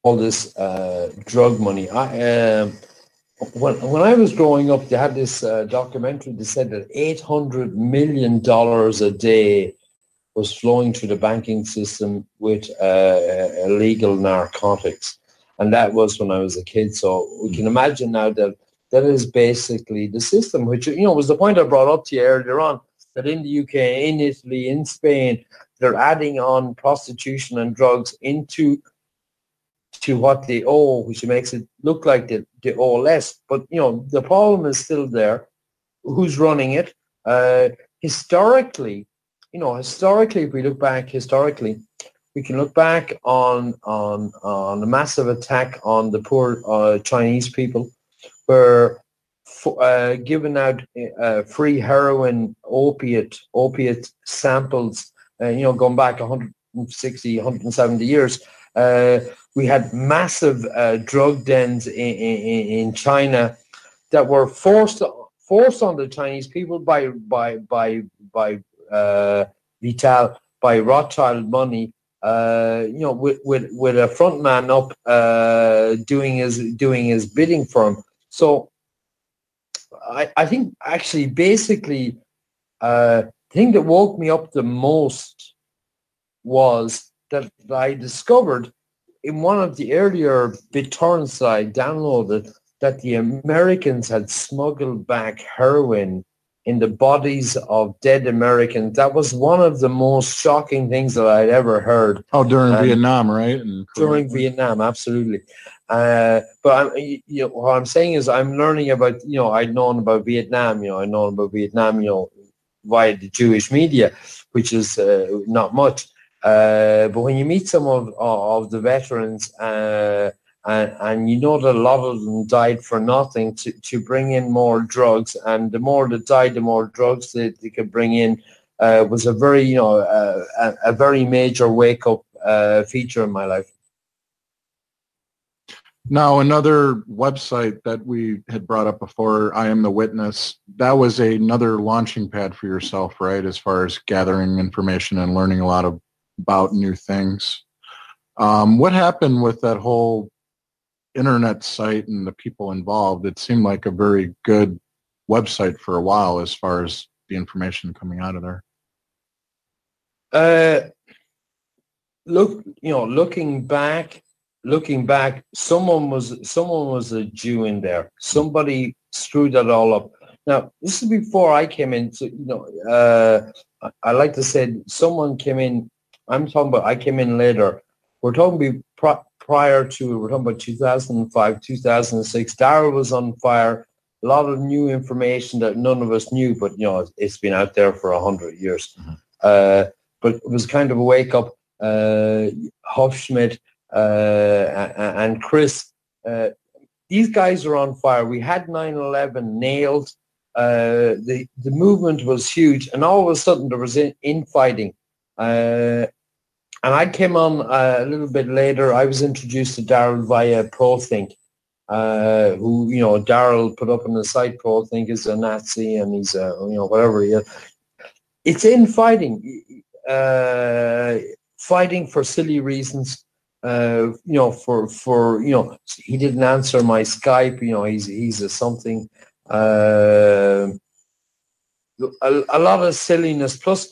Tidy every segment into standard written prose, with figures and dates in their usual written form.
all this drug money. When I was growing up, they had this documentary that said that $800 million a day was flowing through the banking system with illegal narcotics. And that was when I was a kid. So we can imagine now that that is basically the system, which, was the point I brought up to you earlier on, that in the UK, in Italy, in Spain, they're adding on prostitution and drugs into what they owe, which makes it look like they owe less. But, the problem is still there. Who's running it? Historically, if we look back historically, we can look back on a massive attack on the poor Chinese people, where giving out free heroin, opiate samples, going back 160, 170 years. We had massive drug dens in China that were forced on the Chinese people by Vital, by Rothschild money, with a front man up doing his bidding for him. So I think actually basically the thing that woke me up the most was that I discovered in one of the earlier BitTorrents I downloaded that the Americans had smuggled back heroin in the bodies of dead Americans. That was one of the most shocking things that I'd ever heard. Oh, during Vietnam, right? During Vietnam, absolutely. But what I'm saying is I'm learning about, I'd known about Vietnam, via the Jewish media, which is not much. But when you meet some of the veterans, and that a lot of them died for nothing to bring in more drugs, and the more that died, the more drugs they could bring in, was a very, a very major wake-up feature in my life. Now, another website that we had brought up before, I Am the Witness, that was another launching pad for yourself, right, as far as gathering information and learning a lot about new things. What happened with that whole internet site and the people involved? It seemed like a very good website for a while as far as the information coming out of there. Looking back, someone was a Jew in there. Somebody screwed that all up. Now, this is before I came in. So, I like to say someone came in. I'm talking about I came in later. We're talking prior to, we're talking about 2005, 2006. Darryl was on fire. A lot of new information that none of us knew, but it's been out there for 100 years. Mm-hmm. But it was kind of a wake up. Hofschmidt and Chris, these guys are on fire. We had 9/11 nailed. The movement was huge, and all of a sudden there was infighting. And I came on a little bit later. I was introduced to Darryl via ProThink, who, Darryl put up on the site. ProThink is a Nazi, and he's whatever he is. It's infighting, fighting for silly reasons. He didn't answer my Skype. He's a something. A lot of silliness. Plus,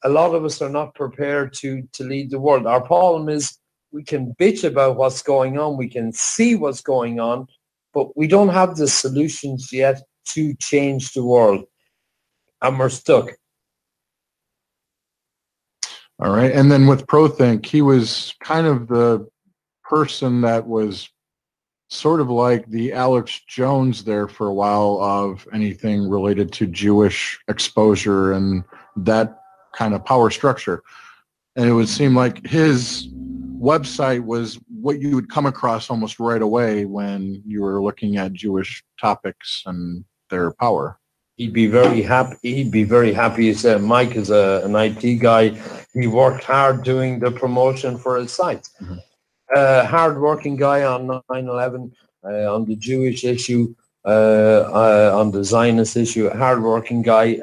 a lot of us are not prepared to lead the world. Our problem is we can bitch about what's going on. We can see what's going on, but we don't have the solutions yet to change the world. And we're stuck. All right. And then with ProThink, he was kind of the person that was sort of like the Alex Jones there for a while of anything related to Jewish exposure and that kind of power structure. And it would seem like his website was what you would come across almost right away when you were looking at Jewish topics and their power. He'd be very happy. He said Mike is an IT guy. He worked hard doing the promotion for his site. Mm-hmm. Hard-working guy on 9/11, on the Jewish issue, on the Zionist issue. Hard-working guy.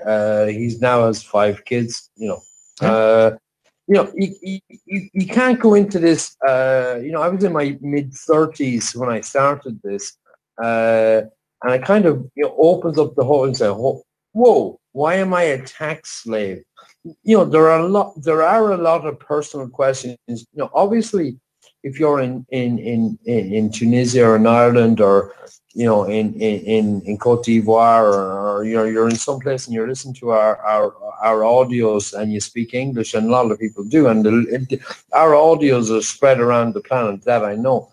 He's now has 5 kids. You can't go into this. I was in my mid-30s when I started this, and I kind of opens up the whole and say, "Whoa, why am I a tax slave?" There are a lot of personal questions. Obviously, if you're in Tunisia or in Ireland or in Cote d'Ivoire or you're in some place and you're listening to our audios and you speak English, and a lot of people do, and our audios are spread around the planet. That I know.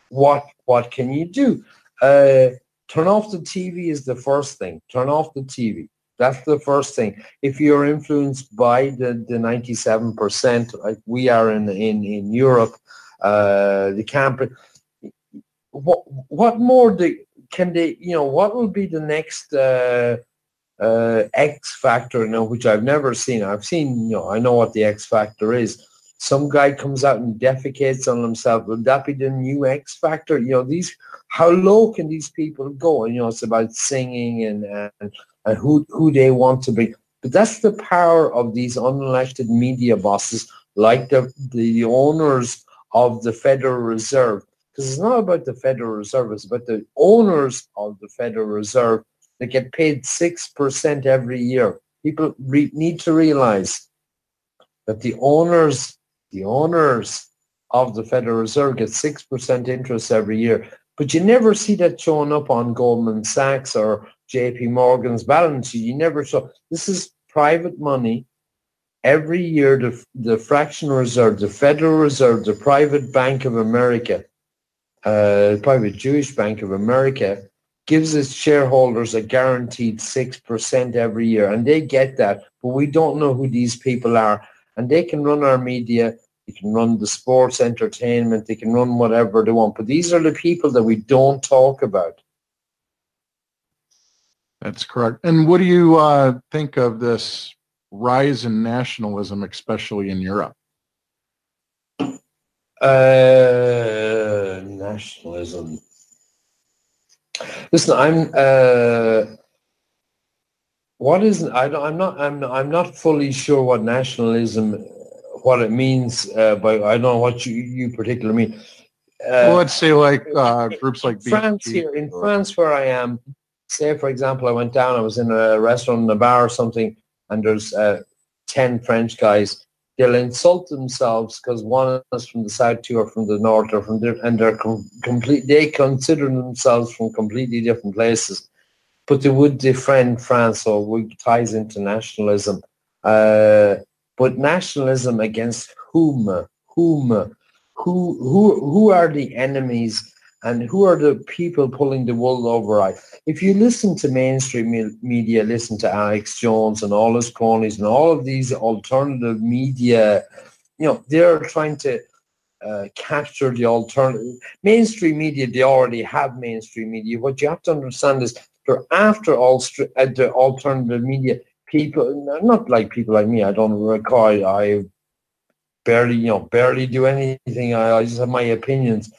What can you do? Turn off the TV is the first thing. Turn off the TV. That's the first thing. If you're influenced by the 97%, like we are in Europe, the camp. What more can they? What will be the next X factor? Which I've never seen. I've seen. I know what the X factor is. Some guy comes out and defecates on himself. Will that be the new X factor? How low can these people go? And it's about singing and who they want to be. But that's the power of these unelected media bosses, like the owners of the Federal Reserve. Because it's not about the Federal Reserve, it's about the owners of the Federal Reserve that get paid 6% every year. People need to realize that the owners of the Federal Reserve get 6% interest every year. But you never see that showing up on Goldman Sachs or JP Morgan's balance sheet. You never saw. This is private money. Every year, the fractional reserve, the Federal Reserve, the private Bank of America, private Jewish Bank of America, gives its shareholders a guaranteed 6% every year. And they get that, but we don't know who these people are. And they can run our media, they can run the sports entertainment, they can run whatever they want. But these are the people that we don't talk about. That's correct. And what do you think of this rise in nationalism, especially in Europe? Nationalism. Listen, I'm not fully sure what nationalism, what it means. But I don't know what you particularly mean. Well, let's say like groups like France here in France, where I am. Say, for example, I went down. I was in a restaurant, in a bar, or something, and there's 10 French guys. They'll insult themselves because one is from the south, two are from the north, or and they're complete. They consider themselves from completely different places, but they would defend France, so it ties into nationalism. But nationalism against whom? Who are the enemies? And who are the people pulling the wool over our eyes? If you listen to mainstream media, listen to Alex Jones and all his cronies and all of these alternative media, they're trying to capture the alternative. Mainstream media, they already have mainstream media. What you have to understand is they're after the alternative media. People, not like people like me, I don't recall, I barely do anything. I just have my opinions.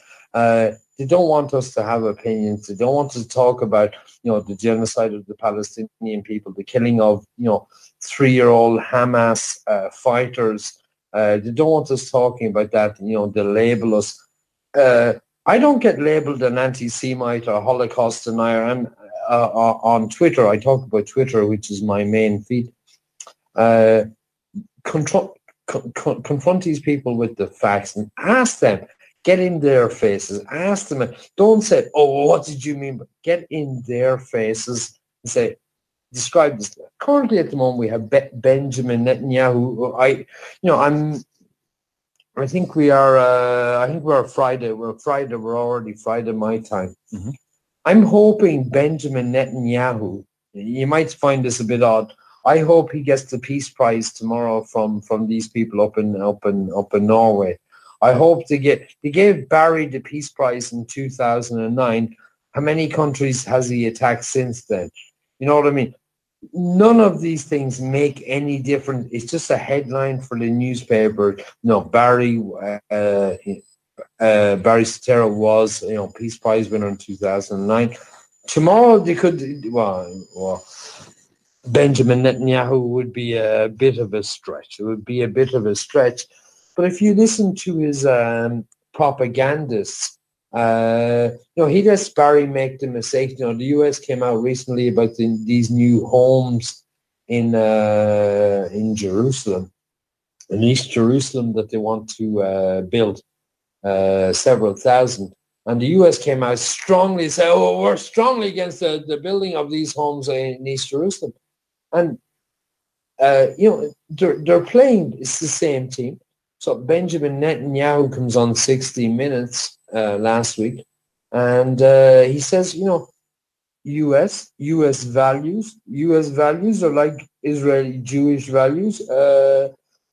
They don't want us to have opinions. They don't want us to talk about, the genocide of the Palestinian people, the killing of, 3-year-old Hamas fighters. They don't want us talking about that. They label us. I don't get labeled an anti-Semite or Holocaust denier. I'm on Twitter. I talk about Twitter, which is my main feed. Confront these people with the facts and ask them. Get in their faces. Ask them. Don't say, "Oh, what did you mean?" But get in their faces and say, "Describe this." Currently, at the moment, we have Benjamin Netanyahu. I think we are. I think we're Friday. We're Friday. We're already Friday my time. Mm-hmm. I'm hoping Benjamin Netanyahu. You might find this a bit odd. I hope he gets the Peace Prize tomorrow from these people up in Norway. I hope they gave Barry the Peace Prize in 2009. How many countries has he attacked since then? You know what I mean? None of these things make any difference. It's just a headline for the newspaper. No, Barry Cetera was, Peace Prize winner in 2009. Tomorrow they could, well, Benjamin Netanyahu would be a bit of a stretch. It would be a bit of a stretch. But if you listen to his propagandists, he lets Barry make the mistake. The U.S. came out recently about these new homes in Jerusalem, in East Jerusalem, that they want to build, several thousand. And the U.S. came out strongly and said, "Oh, we're strongly against the building of these homes in East Jerusalem." And they're playing. It's the same team. So Benjamin Netanyahu comes on 60 Minutes last week, and he says, U.S. values are like Israeli Jewish values.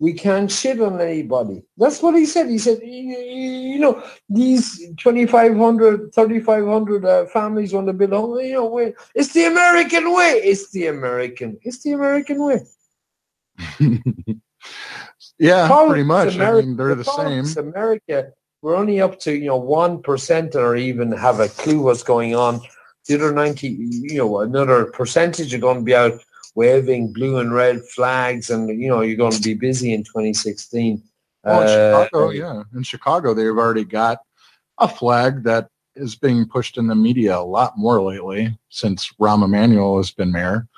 We can't shit on anybody. That's what he said. He said, these 2,500, 3,500 families want to build a home. It's the American way. It's the American way. Yeah, pretty much. America, I mean, they're the same. America, we're only up to 1% or even have a clue what's going on. The other 90, another percentage are going to be out waving blue and red flags, and you're going to be busy in 2016. Well, in Chicago, in Chicago, they've already got a flag that is being pushed in the media a lot more lately since Rahm Emanuel has been mayor.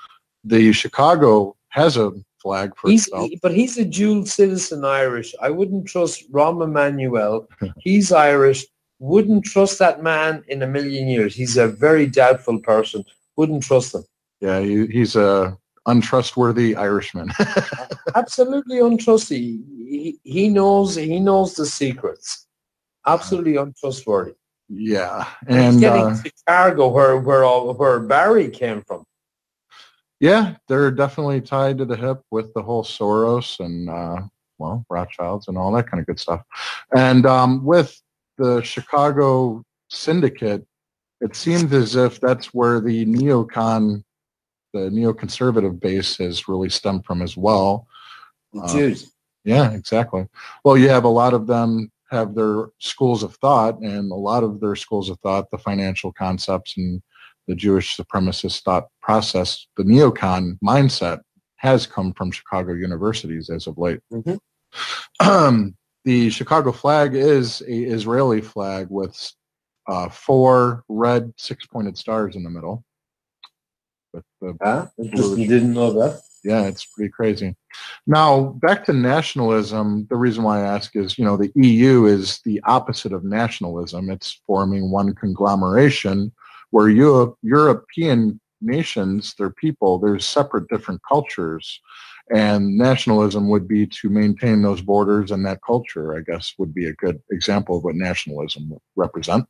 The Chicago has a flag for itself. But he's a dual citizen Irish. I wouldn't trust Rahm Emanuel. He's Irish. Wouldn't trust that man in a million years. He's a very doubtful person. Wouldn't trust him. Yeah, he's a untrustworthy Irishman. Absolutely untrustworthy. He knows the secrets. Absolutely untrustworthy. Yeah, and he's getting to Chicago, where Barry came from. Yeah, they're definitely tied to the hip with the whole Soros and Rothschilds and all that kind of good stuff. And with the Chicago syndicate, it seems as if that's where the neoconservative base has really stemmed from as well. Jews. Yeah, exactly. Well, you have a lot of them have their schools of thought, and a lot of their schools of thought, the financial concepts and the Jewish supremacist thought process, the neocon mindset has come from Chicago universities as of late. Mm-hmm. The Chicago flag is a Israeli flag with 4 red 6-pointed stars in the middle. Didn't know that. Yeah, it's pretty crazy. Now, back to nationalism, the reason why I ask is, the EU is the opposite of nationalism. It's forming one conglomeration where European nations, their people, there's separate different cultures. And nationalism would be to maintain those borders and that culture, I guess, would be a good example of what nationalism would represent.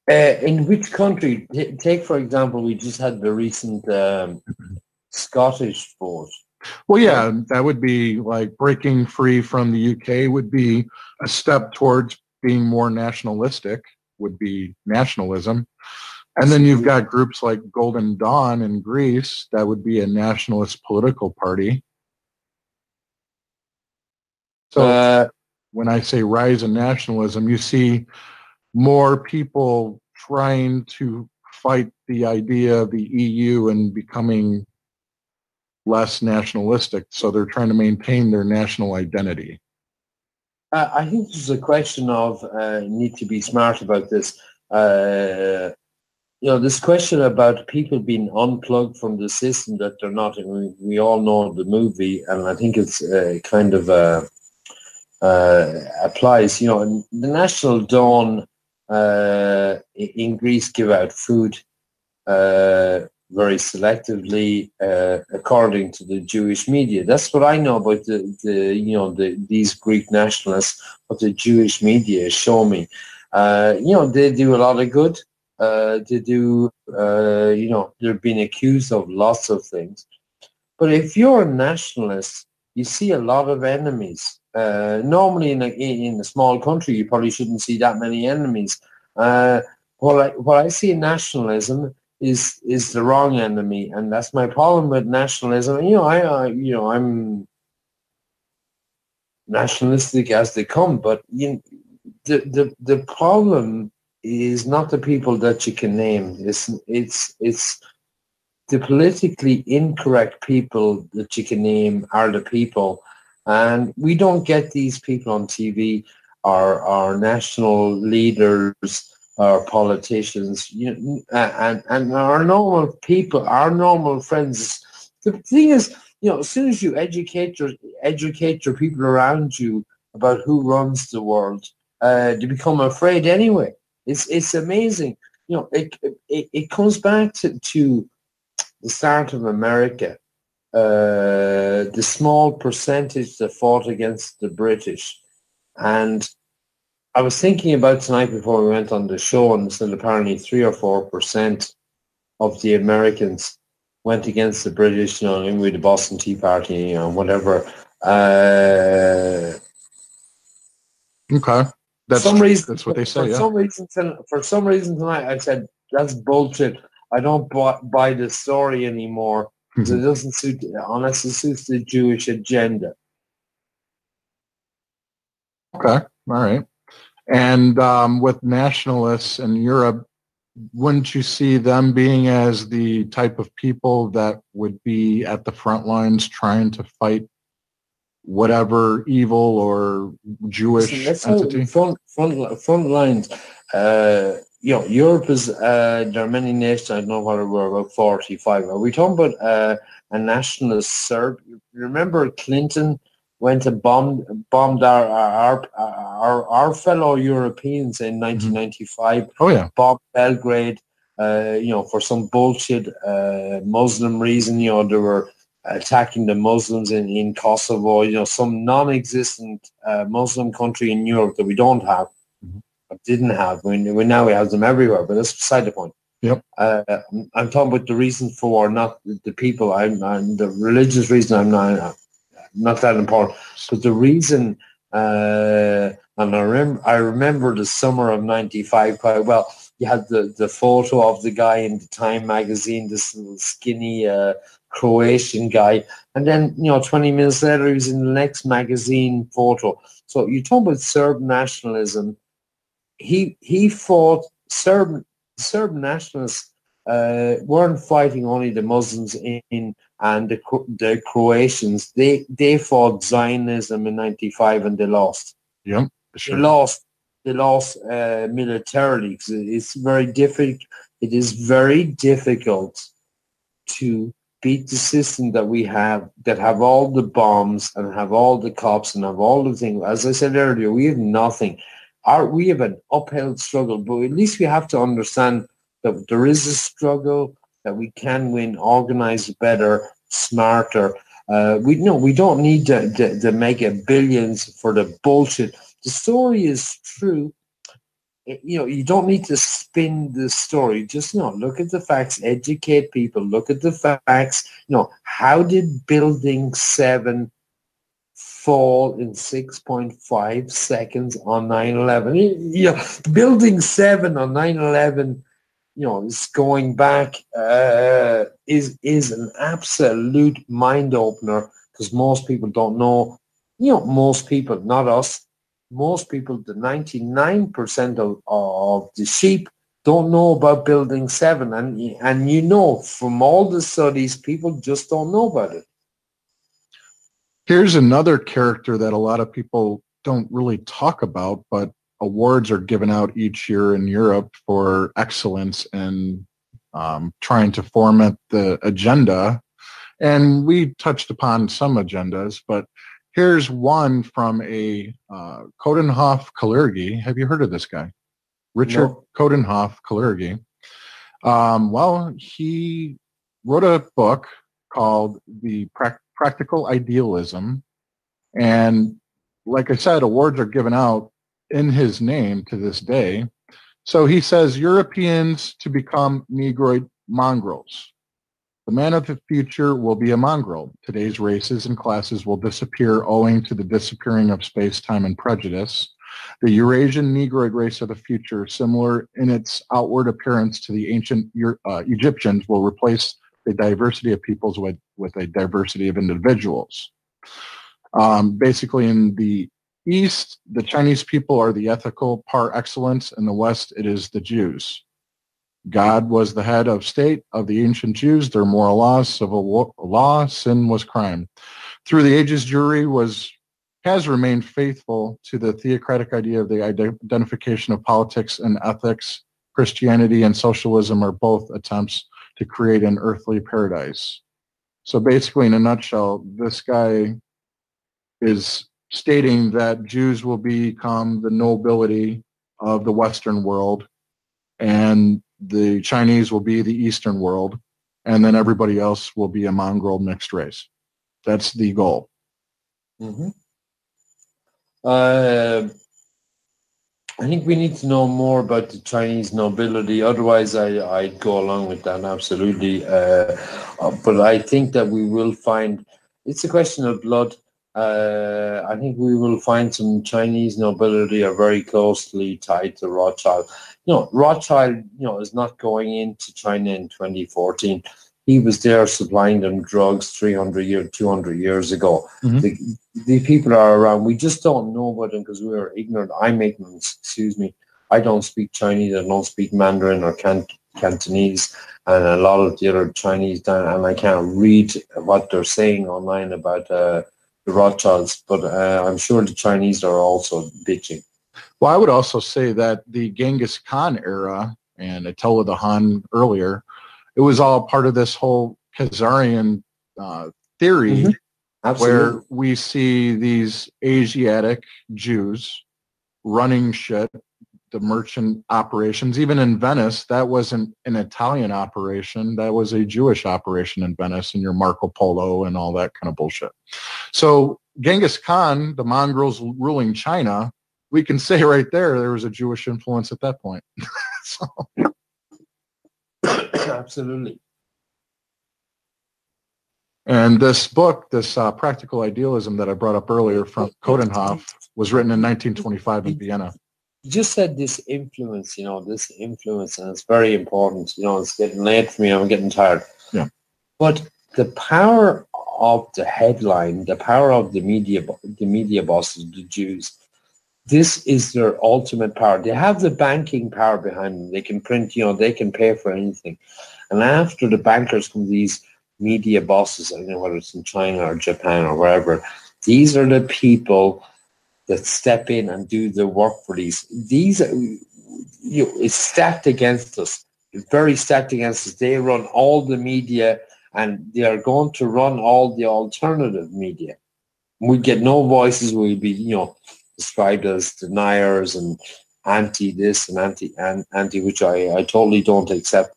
In which country? Take, for example, we just had the recent Scottish vote. Well, yeah, that would be like breaking free from the UK would be a step towards being more nationalistic, would be nationalism. And then you've got groups like Golden Dawn in Greece, that would be a nationalist political party. So when I say rise in nationalism, you see more people trying to fight the idea of the EU and becoming less nationalistic. So they're trying to maintain their national identity. I think this is a question of need to be smart about this. This question about people being unplugged from the system that they're not. We all know the movie, and I think it's kind of applies. The National Dawn in Greece give out food very selectively, according to the Jewish media. That's what I know about these Greek nationalists. What the Jewish media show me. They do a lot of good. They've been accused of lots of things. But if you're a nationalist, you see a lot of enemies. Normally in a small country, you probably shouldn't see that many enemies. What I see in nationalism is the wrong enemy, and that's my problem with nationalism. I'm nationalistic as they come, but the problem is not the people that you can name. It's the politically incorrect people that you can name are the people, and we don't get these people on TV, our national leaders, our politicians, and our normal people, our normal friends. The thing is, as soon as you educate your people around you about who runs the world, they become afraid anyway. It's amazing. It comes back to the start of America, the small percentage that fought against the British. And I was thinking about tonight before we went on the show, and said apparently 3 or 4% of the Americans went against the British, with the Boston Tea Party, whatever. Okay. That's what they say. For some reason tonight, I said that's bullshit. I don't buy the story anymore because it doesn't suit, unless it suits the Jewish agenda. Okay, all right. And with nationalists in Europe, wouldn't you see them being as the type of people that would be at the front lines trying to fight whatever evil or Jewish entity? Front lines. Europe is, there are many nations, I don't know what we're about 45. Are we talking about a nationalist Serb? Remember Clinton went and bombed our fellow Europeans in 1995. Oh yeah, bombed Belgrade, for some bullshit Muslim reason. They were attacking the Muslims in Kosovo. Some non-existent Muslim country in Europe that we don't have, or didn't have. We now we have them everywhere, but that's beside the point. Yep. I'm talking about the reason for, not the people. I'm the religious reason. I'm not that important, but the reason, and I remember the summer of '95 quite well. You had the photo of the guy in the Time magazine, this little skinny Croatian guy, and then 20 minutes later he was in the next magazine photo. So you talk about Serb nationalism. He fought Serb nationalists. Weren't fighting only the Muslims and the Croatians. They fought Zionism in '95 and they lost. Yeah, sure. They lost militarily, because it's very difficult. It is very difficult to beat the system that we have, that have all the bombs and have all the cops and have all the things. As I said earlier, we have nothing. We have an uphill struggle, but at least we have to understand that there is a struggle, that we can win, organize better, smarter. We don't need the mega billions for the bullshit. The story is true. You don't need to spin the story. Just look at the facts, educate people. Look at the facts. How did Building 7 fall in 6.5 seconds on 9/11? Building 7 on 9/11. Is going back, is an absolute mind opener, because most people don't know. Most people, not us. Most people, the 99% of the sheep, don't know about Building 7, and from all the studies, people just don't know about it. Here's another character that a lot of people don't really talk about, but awards are given out each year in Europe for excellence in trying to format the agenda. And we touched upon some agendas, but here's one from a Coudenhove-Kalergi. Have you heard of this guy? Richard No. Coudenhove-Kalergi. Well, he wrote a book called The Practical Idealism. And like I said, awards are given out in his name to this day. So he says Europeans to become Negroid mongrels. The man of the future will be a mongrel. Today's races and classes will disappear owing to the disappearing of space, time, and prejudice. The Eurasian Negroid race of the future, similar in its outward appearance to the ancient Egyptians, will replace the diversity of peoples with a diversity of individuals. Basically, in the East, the Chinese people are the ethical par excellence. In the West, it is the Jews. God was the head of state of the ancient Jews. Their moral law, civil law, sin was crime. Through the ages, Jewry has remained faithful to the theocratic idea of the identification of politics and ethics. Christianity and socialism are both attempts to create an earthly paradise. So basically, in a nutshell, this guy is stating that Jews will become the nobility of the Western world, and the Chinese will be the Eastern world, and then everybody else will be a mongrel mixed race. That's the goal. Mm-hmm. I think we need to know more about the Chinese nobility. Otherwise, I'd go along with that, absolutely. But I think that we will find, it's a question of blood. I think we will find some Chinese nobility are very closely tied to Rothschild. Rothschild, is not going into China in 2014. He was there supplying them drugs 200 years ago. Mm-hmm. The people are around. We just don't know about them because we are ignorant. I'm ignorant, excuse me. I don't speak Chinese. I don't speak Mandarin or Cantonese and a lot of the other Chinese, and I can't read what they're saying online about the Rothschilds, but I'm sure the Chinese are also bitching. Well, I would also say that the Genghis Khan era and Attila the Hun earlier, it was all part of this whole Khazarian theory, mm-hmm. where we see these Asiatic Jews running shit, the merchant operations. Even in Venice, that wasn't an Italian operation. That was a Jewish operation in Venice, and your Marco Polo and all that kind of bullshit. So Genghis Khan, the mongrels ruling China, we can say right there was a Jewish influence at that point. So. Absolutely. And this book, this Practical Idealism that I brought up earlier from Coudenhoff, was written in 1925 in Vienna. You just said this influence, and it's very important. It's getting late for me. I'm getting tired. Yeah. But the power of the headline, the power of the media bosses, the Jews, this is their ultimate power. They have the banking power behind them. They can print, they can pay for anything. And after the bankers come these media bosses, I don't know whether it's in China or Japan or wherever, these are the people that step in and do the work for these. These, it's stacked against us. It's very stacked against us. They run all the media, and they are going to run all the alternative media. We get no voices. We'll be, described as deniers and anti this and anti, which I totally don't accept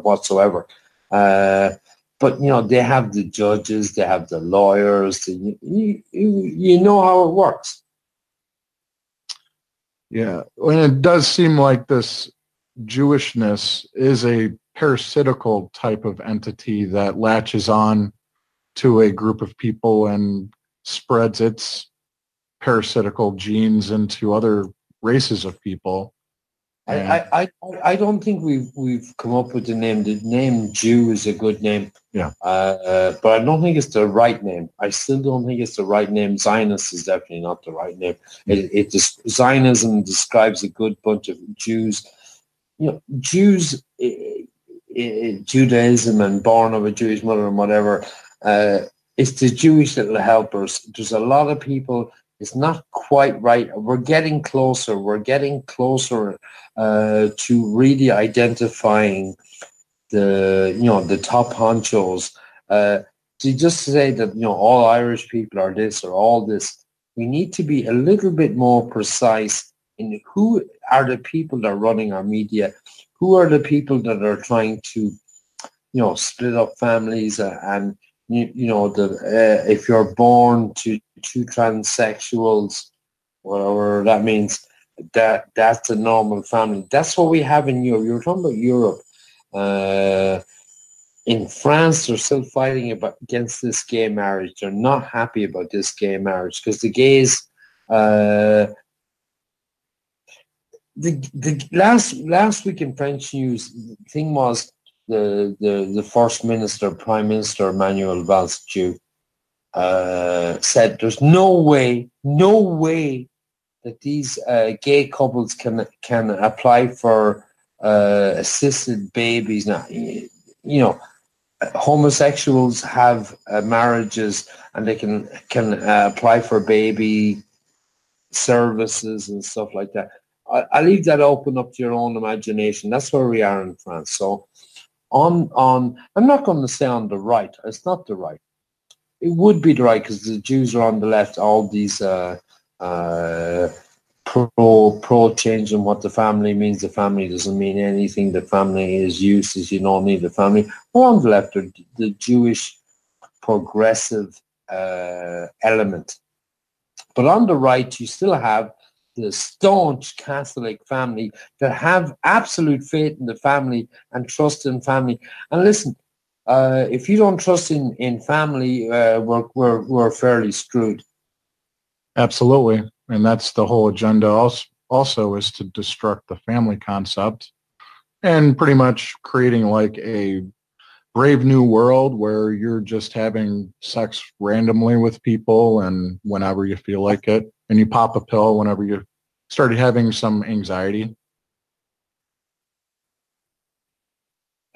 whatsoever. But they have the judges, they have the lawyers. You know how it works. Yeah, and it does seem like this Jewishness is a parasitical type of entity that latches on to a group of people and spreads its parasitical genes into other races of people. I don't think we've come up with the name. The name Jew is a good name. Yeah. But I don't think it's the right name. I still don't think it's the right name. Zionist is definitely not the right name. Zionism describes a good bunch of Jews. Jews, Judaism and born of a Jewish mother and whatever. It's the Jewish little helpers. There's a lot of people. It's not quite right. We're getting closer. We're getting closer to really identifying the top honchos. To just say that all Irish people are this or all this, we need to be a little bit more precise in who are the people that are running our media, who are the people that are trying to split up families and if you're born to two transsexuals, whatever that means, that's a normal family. That's what we have in Europe. You're talking about Europe. In France, they're still fighting against this gay marriage. They're not happy about this gay marriage because the gays. The last week in French news, the thing was the first minister, Prime Minister Manuel Valls, Jew, said there's no way that these gay couples can apply for assisted babies. Now, homosexuals have marriages, and they can apply for baby services and stuff like that. I leave that open up to your own imagination. That's where we are in France. So I'm not going to say on the right. It's not the right. It would be the right because the Jews are on the left. All these pro changing what the family means. The family doesn't mean anything. The family is useless. You don't need the family. Or on the left are the Jewish progressive element. But on the right, you still have the staunch Catholic family that have absolute faith in the family and trust in family. And listen, if you don't trust in family, we're fairly screwed. Absolutely. And that's the whole agenda also is to destruct the family concept and pretty much creating like a brave new world where you're just having sex randomly with people and whenever you feel like it, and you pop a pill whenever you started having some anxiety.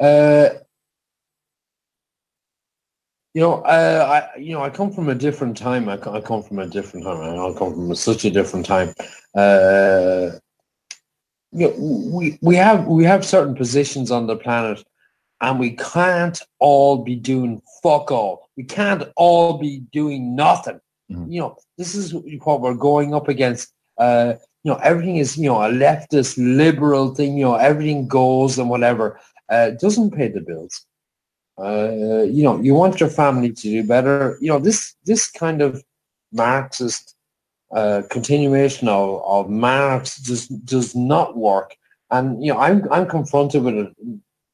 I come from a different time. I come from a different time. I come from such a different time. We have certain positions on the planet, and we can't all be doing fuck all. We can't all be doing nothing. Mm-hmm. This is what we're going up against. Everything is, a leftist liberal thing. Everything goes and whatever. It doesn't pay the bills. You want your family to do better. This kind of Marxist continuation of Marx does not work. And I'm confronted with it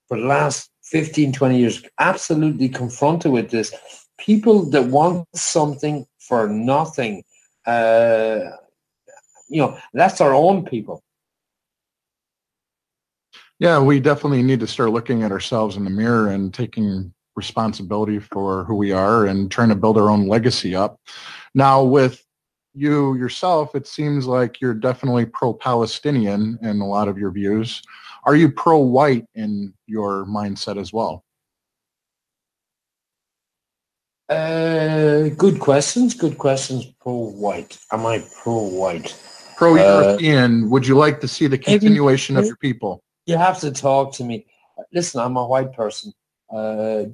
for the last 15, 20 years. Absolutely confronted with this. People that want something for nothing. That's our own people. Yeah, we definitely need to start looking at ourselves in the mirror and taking responsibility for who we are and trying to build our own legacy up. Now, with you yourself, it seems like you're definitely pro-Palestinian in a lot of your views. Are you pro-white in your mindset as well? Good questions. Pro-white. Am I pro-white? Pro-European. Would you like to see the continuation of your people? You have to talk to me. Listen, I'm a white person. I'm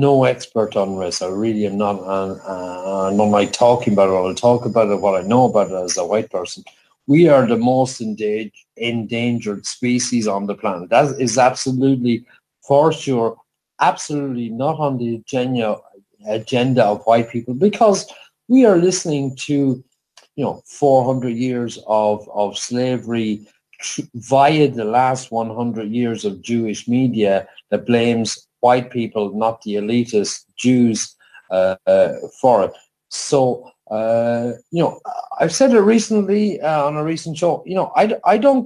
no expert on race. I really am not. I don't like talking about it. I'll talk about it, what I know about it as a white person. We are the most endangered species on the planet. That is absolutely, for sure, absolutely not on the agenda of white people, because we are listening to 400 years of slavery via the last 100 years of Jewish media that blames white people, not the elitist Jews, for it. So, I've said it recently on a recent show. I didn't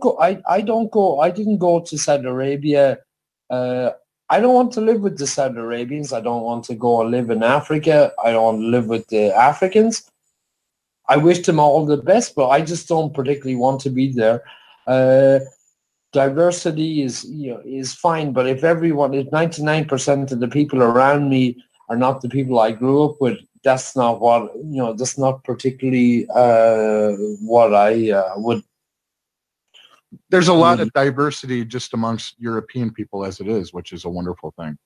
go to Saudi Arabia. I don't want to live with the Saudi Arabians. I don't want to go and live in Africa. I don't want to live with the Africans. I wish them all the best, but I just don't particularly want to be there. Diversity is fine, but if 99% of the people around me are not the people I grew up with, that's not what that's not particularly what I would. There's a lot of diversity just amongst European people as it is, which is a wonderful thing.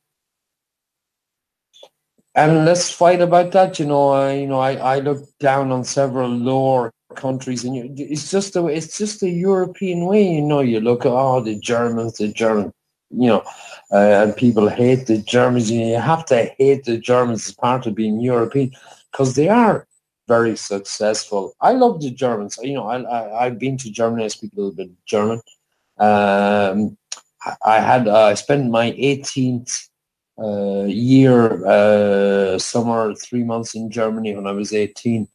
And let's fight about that. I look down on several lower countries, and it's just a European way. You look at the Germans, and people hate the Germans. You have to hate the Germans as part of being European, because they are very successful. I love the Germans. I've been to Germany. I speak a little bit German. I spent my 18th year summer 3 months in Germany when I was 18,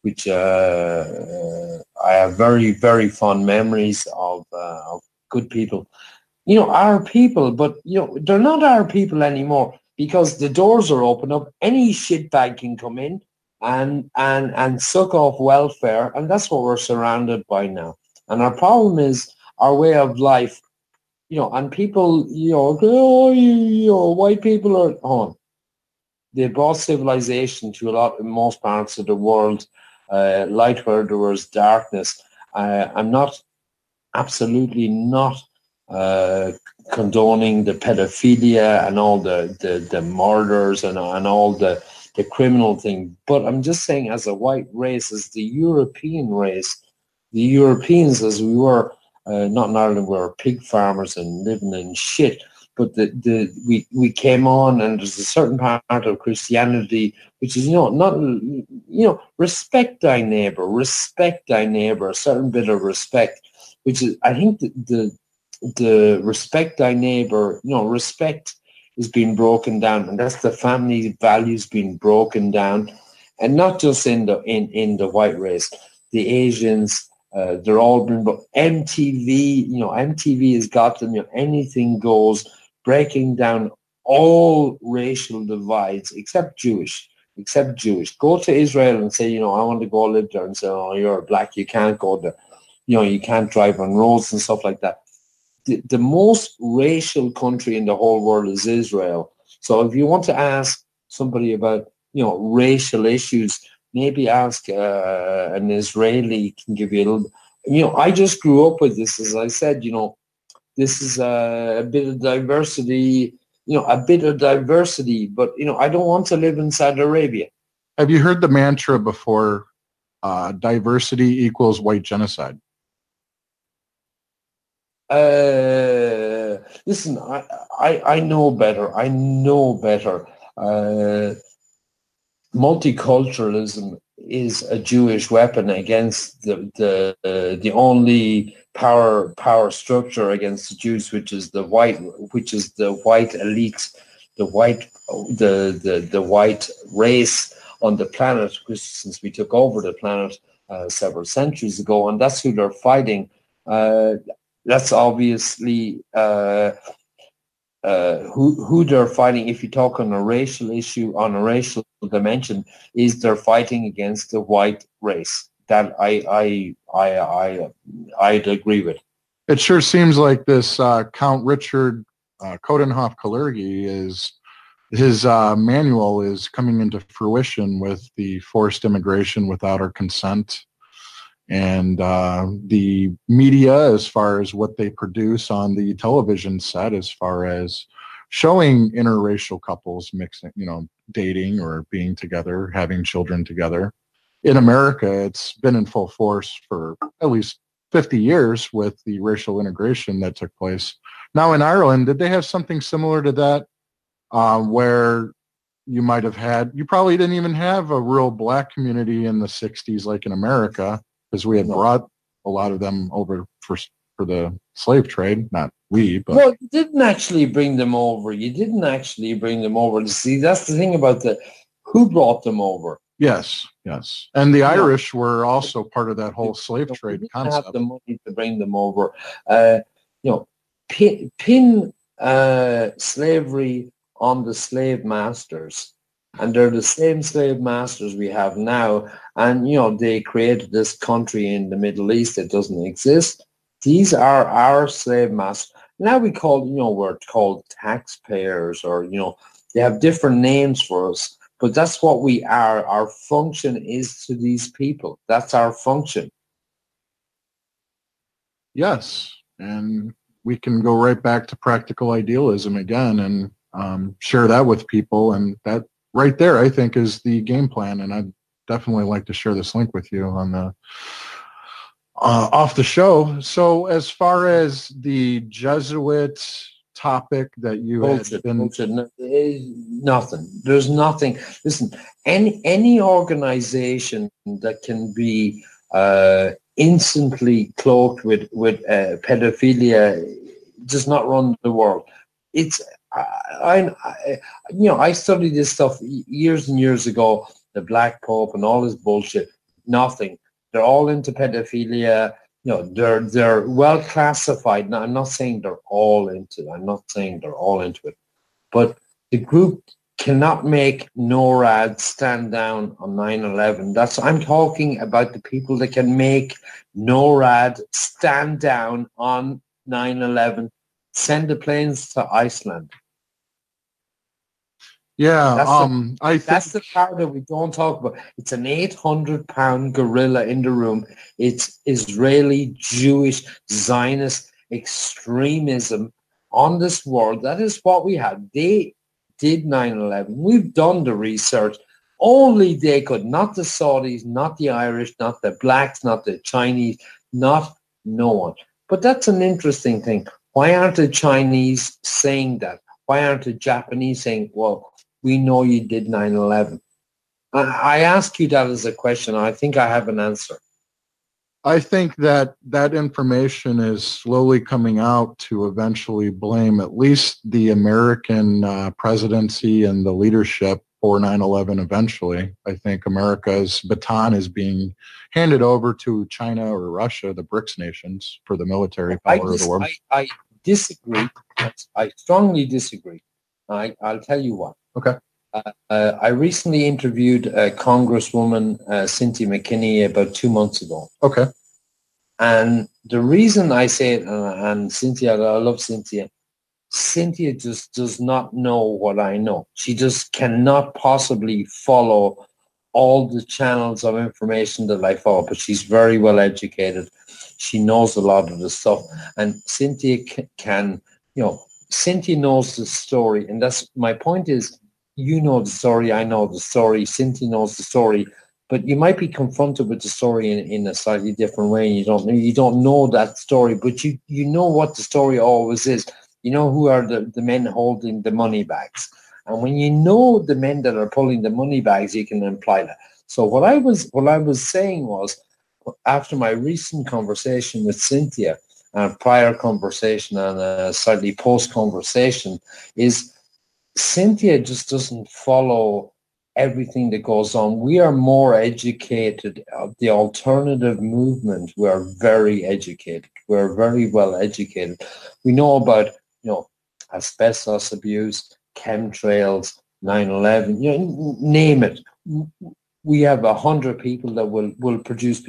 which I have very, very fond memories of good people. Our people, but they're not our people anymore, because the doors are open up. Any shitbag can come in and suck off welfare, and that's what we're surrounded by now. And our problem is our way of life, and people, go, oh, white people are on. They brought civilization to in most parts of the world, light where there was darkness. I'm not absolutely not uh, condoning the pedophilia and all the murders and all the criminal thing. But I'm just saying, as a white race, as the European race, the Europeans, as we were, not in Ireland, we were pig farmers and living in shit. But we came on, and there's a certain part of Christianity which is, not, respect thy neighbor, a certain bit of respect, which is, I think, the respect thy neighbor, respect is being broken down, and that's the family values being broken down, and not just in the white race, the Asians. They're all been, but MTV has got them. Anything goes, breaking down all racial divides except Jewish. Go to Israel and say, I want to go live there, and say, oh, you're black, you can't go there. You can't drive on roads and stuff like that. The most racial country in the whole world is Israel. So if you want to ask somebody about, racial issues, maybe ask an Israeli, can give you a little. I just grew up with this, as I said. This is a bit of diversity. But I don't want to live in Saudi Arabia. Have you heard the mantra before? Diversity equals white genocide. Listen, I know better. Multiculturalism is a Jewish weapon against the only power structure against the Jews, which is the white elite, the white race on the planet, since we took over the planet several centuries ago, and that's who they're fighting. That's obviously who they're fighting. If you talk on a racial issue, on a racial dimension, is they're fighting against the white race. That I'd agree with. It sure seems like this Count Richard Coudenhove-Kalergi his manual is coming into fruition with the forced immigration without our consent. And the media, as far as what they produce on the television set, as far as showing interracial couples mixing, dating or being together, having children together. In America, it's been in full force for at least 50 years with the racial integration that took place. Now in Ireland, did they have something similar to that, where you probably didn't even have a real black community in the 60s like in America, because we had brought a lot of them over for the slave trade. Not we, but... Well, you didn't actually bring them over. See, that's the thing about who brought them over. Yes. And the Irish were also part of that whole slave trade concept. Have the money to bring them over. Pin slavery on the slave masters. And they're the same slave masters we have now. And, they created this country in the Middle East that doesn't exist. These are our slave masters. Now we're called taxpayers, or, they have different names for us. But that's what we are. Our function is to these people. That's our function. Yes. And we can go right back to practical idealism again and share that with people. And that right there, I think, is the game plan. And I'd definitely like to share this link with you on the off the show. So as far as the Jesuit topic that you had been... Nothing. There's nothing. Listen, any organization that can be instantly cloaked with pedophilia does not run the world. It's I studied this stuff years and years ago, the Black Pope and all this bullshit. Nothing. They're all into pedophilia. They're well classified. Now, I'm not saying they're all into it. But the group cannot make NORAD stand down on 9/11. I'm talking about the people that can make NORAD stand down on 9/11. Send the planes to Iceland. Yeah, I think that's the part that we don't talk about. It's an 800-pound gorilla in the room. It's Israeli, Jewish, Zionist extremism on this world. That is what we have. They did 9/11. We've done the research. Only they could, not the Saudis, not the Irish, not the blacks, not the Chinese, not no one. But that's an interesting thing. Why aren't the Chinese saying that? Why aren't the Japanese saying, well, we know you did 9/11? I ask you that as a question. I think I have an answer. I think that information is slowly coming out to eventually blame at least the American presidency and the leadership for 9/11 eventually. I think America's baton is being handed over to China or Russia, the BRICS nations, for the military power of the world. I disagree. I strongly disagree. I'll tell you why. Okay. I recently interviewed Congresswoman Cynthia McKinney about 2 months ago. Okay. And the reason I say it, and Cynthia, I love Cynthia, Cynthia just does not know what I know. She just cannot possibly follow all the channels of information that I follow, but she's very well educated. She knows a lot of the stuff. And Cynthia can, Cynthia knows the story. And that's my point is, you know the story, I know the story, Cynthia knows the story, but you might be confronted with the story in a slightly different way. And you don't know that story, but you know what the story always is. You know who are the men holding the money bags. And when you know the men that are pulling the money bags, you can imply that. So what I was saying was, after my recent conversation with Cynthia, a prior conversation and a slightly post conversation, is Cynthia just doesn't follow everything that goes on. We are more educated. The alternative movement, we are very educated. We're very well educated. We know about, asbestos abuse, chemtrails, 9/11, name it. We have 100 people that will produce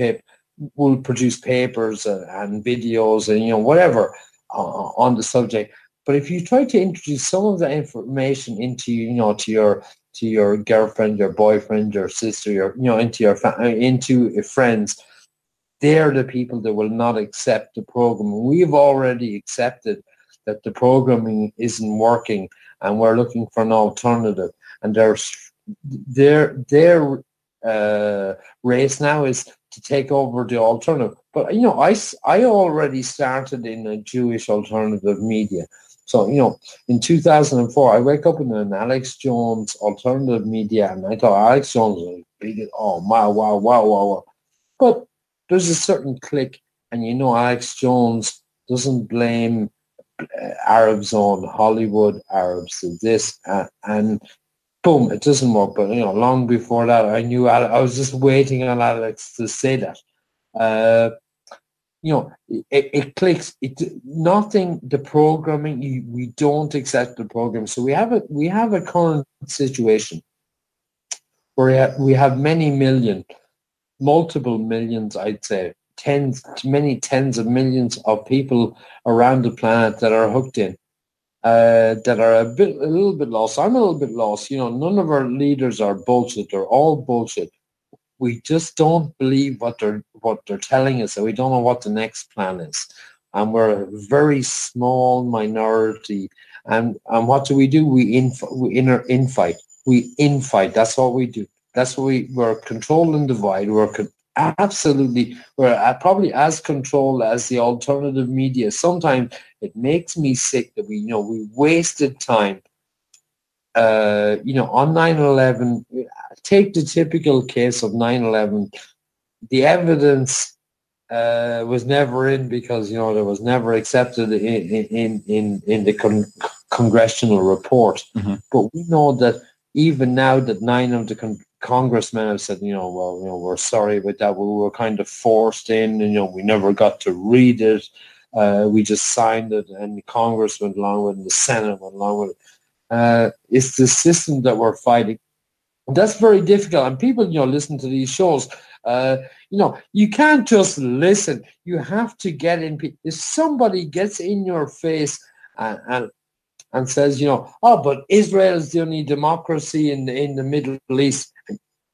papers and videos and whatever on the subject. But if you try to introduce some of that information into to your girlfriend, your boyfriend, your sister, into friends, they're the people that will not accept the program. We've already accepted that the programming isn't working, and we're looking for an alternative. And their race now is to take over the alternative. But I already started in a Jewish alternative media. So, in 2004, I wake up in an Alex Jones alternative media, and I thought Alex Jones was big. Oh, wow. But there's a certain clique, and Alex Jones doesn't blame Arabs on Hollywood, Arabs of this, and boom, it doesn't work. But, long before that, I knew I was just waiting on Alex to say that. It clicks. Nothing. The programming. We don't accept the program. So we have a current situation where we have multiple millions. I'd say many tens of millions of people around the planet that are hooked in, that are a little bit lost. I'm a little bit lost. None of our leaders are bullshit. They're all bullshit. We just don't believe what they're telling us, and we don't know what the next plan is. And we're a very small minority. And what do? We infight. We infight. That's what we do. That's what we're control and divide. We're probably as controlled as the alternative media. Sometimes it makes me sick that we wasted time. On 9/11, take the typical case of 9/11. The evidence was never in because there was never accepted in the congressional report. Mm-hmm. But we know that even now that 9 of the congressmen have said, we're sorry about that. We were kind of forced in, we never got to read it. We just signed it, and Congress went along with it, and the Senate went along with it. It's the system that we're fighting. That's very difficult. And people, listen to these shows. You can't just listen. You have to get in. If somebody gets in your face and says, oh, but Israel is the only democracy in the Middle East,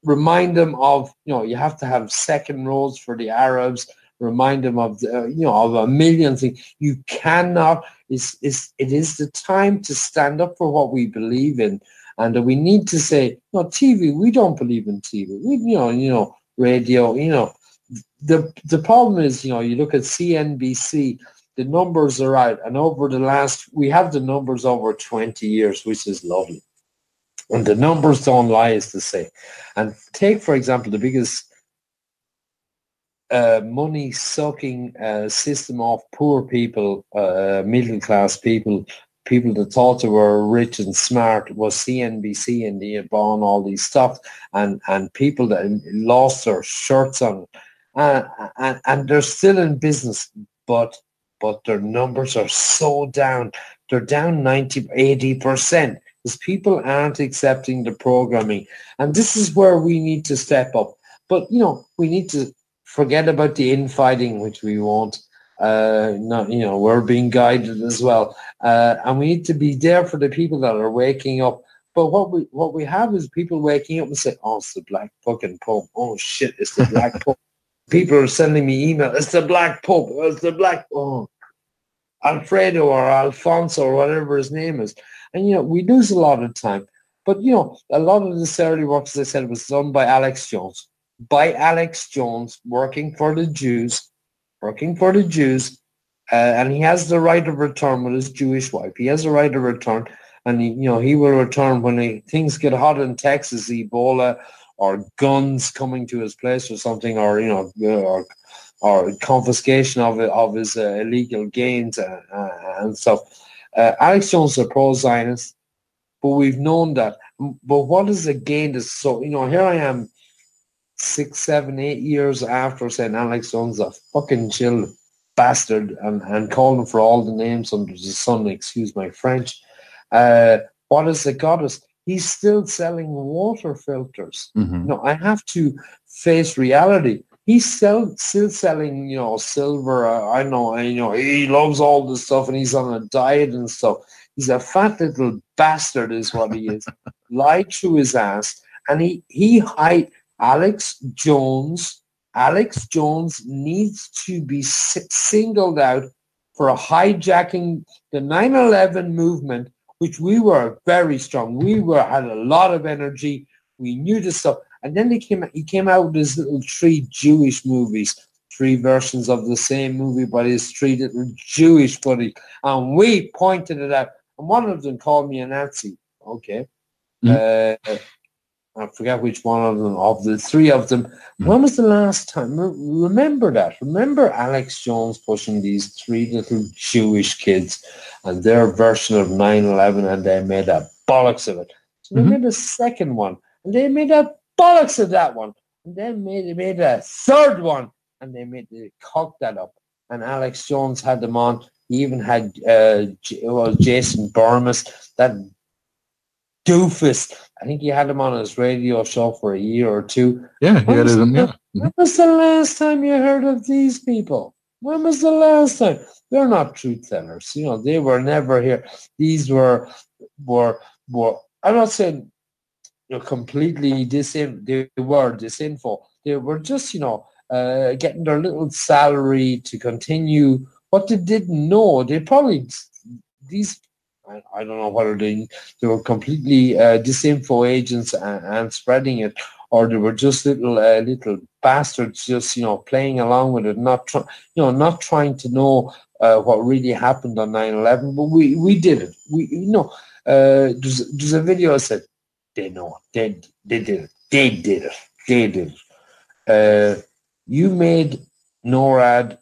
remind them of, you have to have second roads for the Arabs. Remind them of, of a million things. You cannot. It is the time to stand up for what we believe in. And we need to say, no, TV, we don't believe in TV. We, radio, the problem is, you look at CNBC, the numbers are out. And we have the numbers over 20 years, which is lovely. And the numbers don't lie, as to say. And take, for example, the biggest money-sucking system of poor people, middle-class people that thought they were rich and smart, was CNBC, and they had bought all these stuff, and people that lost their shirts on, and they're still in business, but their numbers are so down. They're down 80%, because people aren't accepting the programming, and this is where we need to step up. But we need to forget about the infighting, which we won't. We're being guided as well, and we need to be there for the people that are waking up. But what we have is people waking up and say, "Oh, it's the Black fucking Pope. Oh shit, it's the Black Pope." People are sending me email. It's the Black Pope. It's the Black. Oh, Alfredo or Alfonso or whatever his name is, and we lose a lot of time. But a lot of this early work, as I said, was done by Alex Jones. Working for the Jews, and he has the right of return with his Jewish wife. He has the right of return, and he will return when things get hot in Texas, Ebola or guns coming to his place or something, or or confiscation of his illegal gains and stuff. Alex Jones is a pro-Zionist, but we've known that. But what is the gain? So here I am, 6, 7, 8 years after saying Alex Jones a fucking chill bastard and calling him for all the names under the sun, excuse my French. What has it got us? He's still selling water filters. Mm-hmm. I have to face reality. He's still selling, silver. I know, he loves all this stuff and he's on a diet and stuff. He's a fat little bastard is what he is. Lied through his ass. And he Alex Jones needs to be singled out for hijacking the 9/11 movement, which we were very strong. We had a lot of energy. We knew this stuff. And then he came out with his little 3 Jewish movies, 3 versions of the same movie, but his 3 little Jewish buddies. And we pointed it out. And one of them called me a Nazi. Okay. Mm-hmm. I forget which one of them, of the 3 of them. When was the last time? Remember that. Remember Alex Jones pushing these 3 little Jewish kids and their version of 9/11, and they made a bollocks of it. So they made a second one, and they made a bollocks of that one. And then they made a third one, and they cocked that up. And Alex Jones had them on. He even had Jason Burmis, that doofus. I think he had him on his radio show for a year or 2. Yeah, he had him. Yeah. When was the last time you heard of these people? When was the last time? They're not truth tellers. They were never here. These were I'm not saying completely they were disinfo. They were just getting their little salary to continue what they didn't know. They probably I don't know whether they were completely disinfo agents and spreading it, or they were just little bastards just playing along with it, not trying to know what really happened on 9/11. But we did it. There's a video that said they know it. They did it. You made NORAD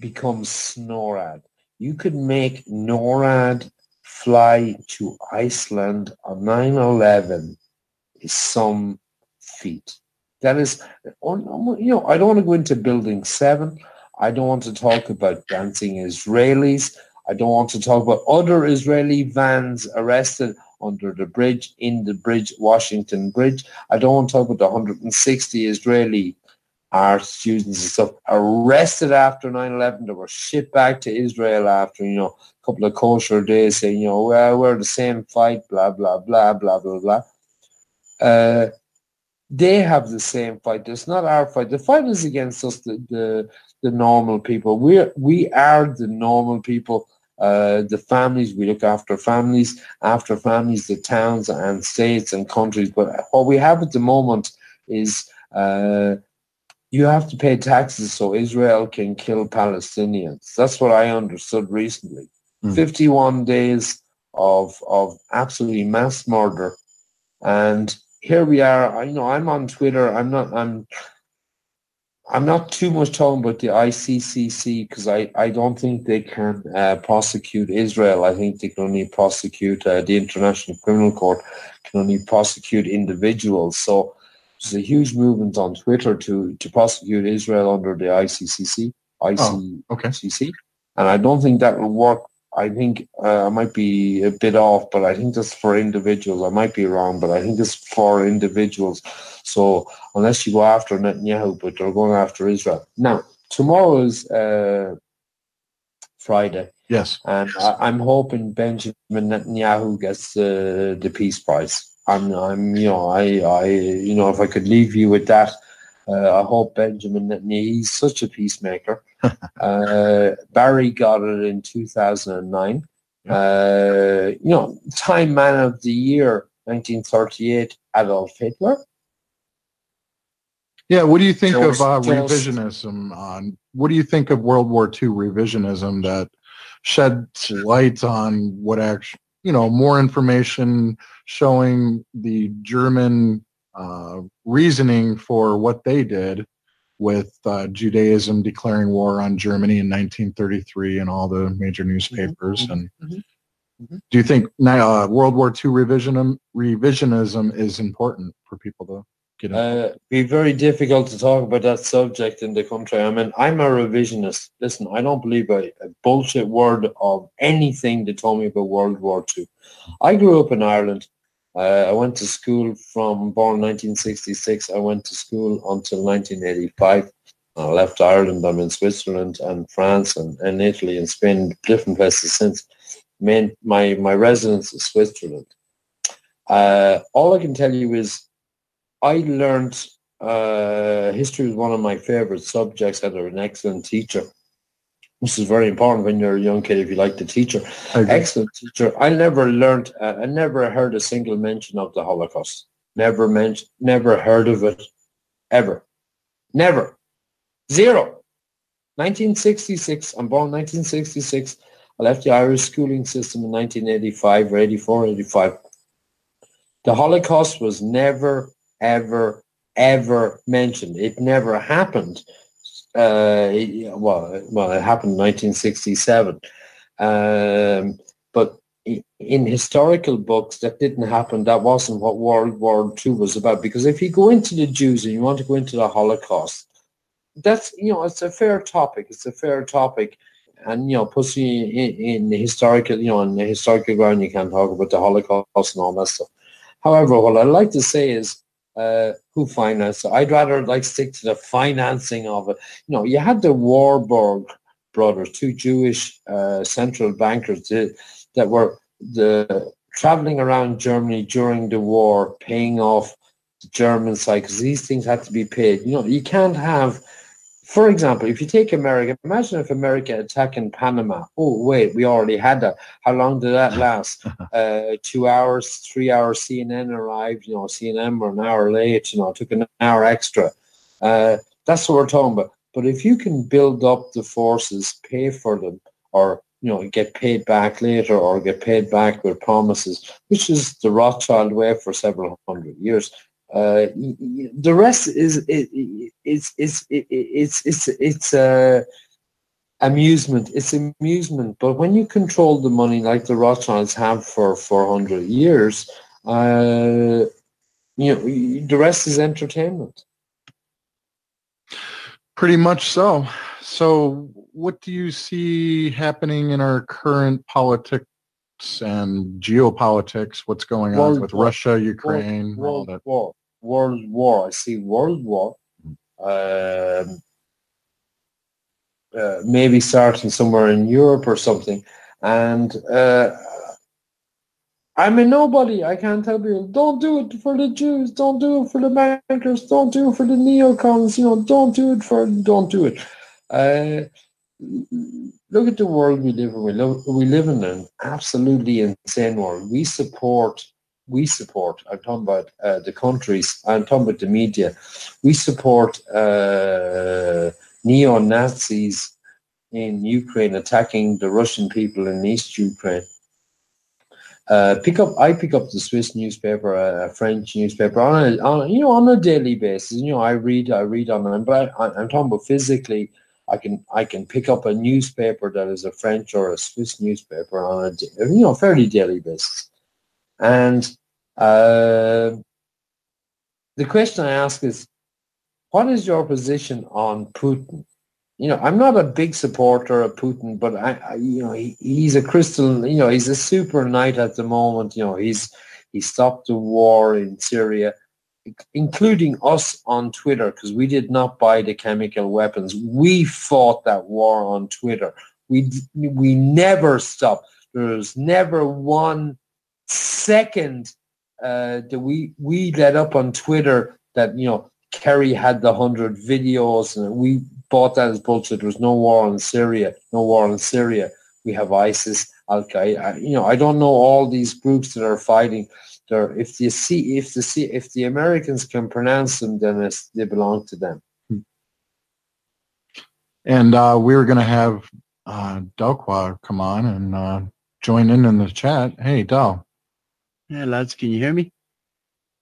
become SNORAD. You could make NORAD fly to Iceland on 9/11 is some feat. That is, I don't want to go into Building 7. I don't want to talk about dancing Israelis. I don't want to talk about other Israeli vans arrested under the bridge, in the bridge, Washington Bridge. I don't want to talk about the 160 Israeli art students and stuff arrested after 9/11. They were shipped back to Israel after, a couple of kosher days saying, well, we're the same fight, blah, blah, blah, blah, blah, blah. They have the same fight. It's not our fight. The fight is against us, the normal people. We are the normal people. The families, we look after families, the towns and states and countries. But what we have at the moment is you have to pay taxes so Israel can kill Palestinians. That's what I understood recently. 51 days of absolutely mass murder. And here we are. I'm on Twitter. I'm not too much talking about the ICCC because I don't think they can prosecute Israel. I think they can only prosecute the International Criminal Court can only prosecute individuals. So there's a huge movement on Twitter to prosecute Israel under the ICCC. And I don't think that will work. I think I might be a bit off, but I think that's for individuals. I might be wrong, but I think it's for individuals. So unless you go after Netanyahu, but they're going after Israel. Now, tomorrow is Friday. Yes. And I'm hoping Benjamin Netanyahu gets the Peace Prize. If I could leave you with that, I hope Benjamin Netanyahu, he's such a peacemaker. Barry got it in 2009. Time Man of the Year, 1938, Adolf Hitler. Yeah, what do you think of revisionism? What do you think of World War II revisionism that sheds light on what actually, more information showing the German reasoning for what they did with Judaism declaring war on Germany in 1933 and all the major newspapers. And do you think now World War II revisionism is important for people to get into? Be very difficult to talk about that subject in the country. I mean, I'm a revisionist. Listen, I don't believe a bullshit word of anything they told me about World War II. I grew up in Ireland. I went to school born 1966. I went to school until 1985. I left Ireland. I'm in Switzerland and France and Italy and Spain, different places since. My residence is Switzerland. All I can tell you is I learned history was one of my favorite subjects. I had an excellent teacher. This is very important when you're a young kid if you like the teacher. Excellent teacher. I never heard a single mention of the Holocaust. Never heard of it. Ever. Never. Zero. 1966. I'm born 1966. I left the Irish schooling system in 1985 or 84, 85. The Holocaust was never, ever, ever mentioned. It never happened. It happened in 1967. But in historical books, that didn't happen. That wasn't what World War II was about. Because if you go into the Jews and you want to go into the Holocaust, that's, it's a fair topic. It's a fair topic. And, puts you in the historical, on the historical ground, you can't talk about the Holocaust and all that stuff. However, what I'd like to say is, who financed it? I'd rather stick to the financing of it. You had the Warburg brothers, two Jewish central bankers that were traveling around Germany during the war, paying off the German side because these things had to be paid. You can't have, for example, if you take America, imagine if America attacking Panama. Oh, wait, we already had that. How long did that last? 2 hours, 3 hours. CNN arrived. CNN were an hour late. It took an hour extra. That's what we're talking about. But if you can build up the forces, pay for them, or get paid back later, or get paid back with promises, which is the Rothschild way for several hundred years. The rest is amusement. It's amusement. But when you control the money like the Rothschilds have for 400 years, the rest is entertainment. Pretty much so. So what do you see happening in our current politics and geopolitics, what's going on with Russia, Ukraine, all that. World war. I see world war. Maybe starting somewhere in Europe or something. And I'm a nobody. I can't tell people, don't do it for the Jews, don't do it for the bankers, don't do it for the neocons, don't do it. Look at the world we live in. We live in an absolutely insane world. We support, I'm talking about the countries, I'm talking about the media. We support neo-Nazis in Ukraine attacking the Russian people in East Ukraine. I pick up the Swiss newspaper, a French newspaper on a daily basis. I read on them, but I'm talking about physically. I can pick up a newspaper that is a French or a Swiss newspaper on a fairly daily basis. And the question I ask is, what is your position on Putin? I'm not a big supporter of Putin, but he's a crystal. He's a super knight at the moment. He stopped the war in Syria, including us on Twitter, because we did not buy the chemical weapons. We fought that war on Twitter. We never stopped. There was never 1 second that we let up on Twitter that Kerry had the 100 videos, and we bought that as bullshit. There was no war in Syria. We have ISIS, Al Qaeda. I don't know all these groups that are fighting. If the Americans can pronounce them, then they belong to them. And we're going to have Dalqua come on and join in the chat. Hey, Dal. Yeah, lads, can you hear me?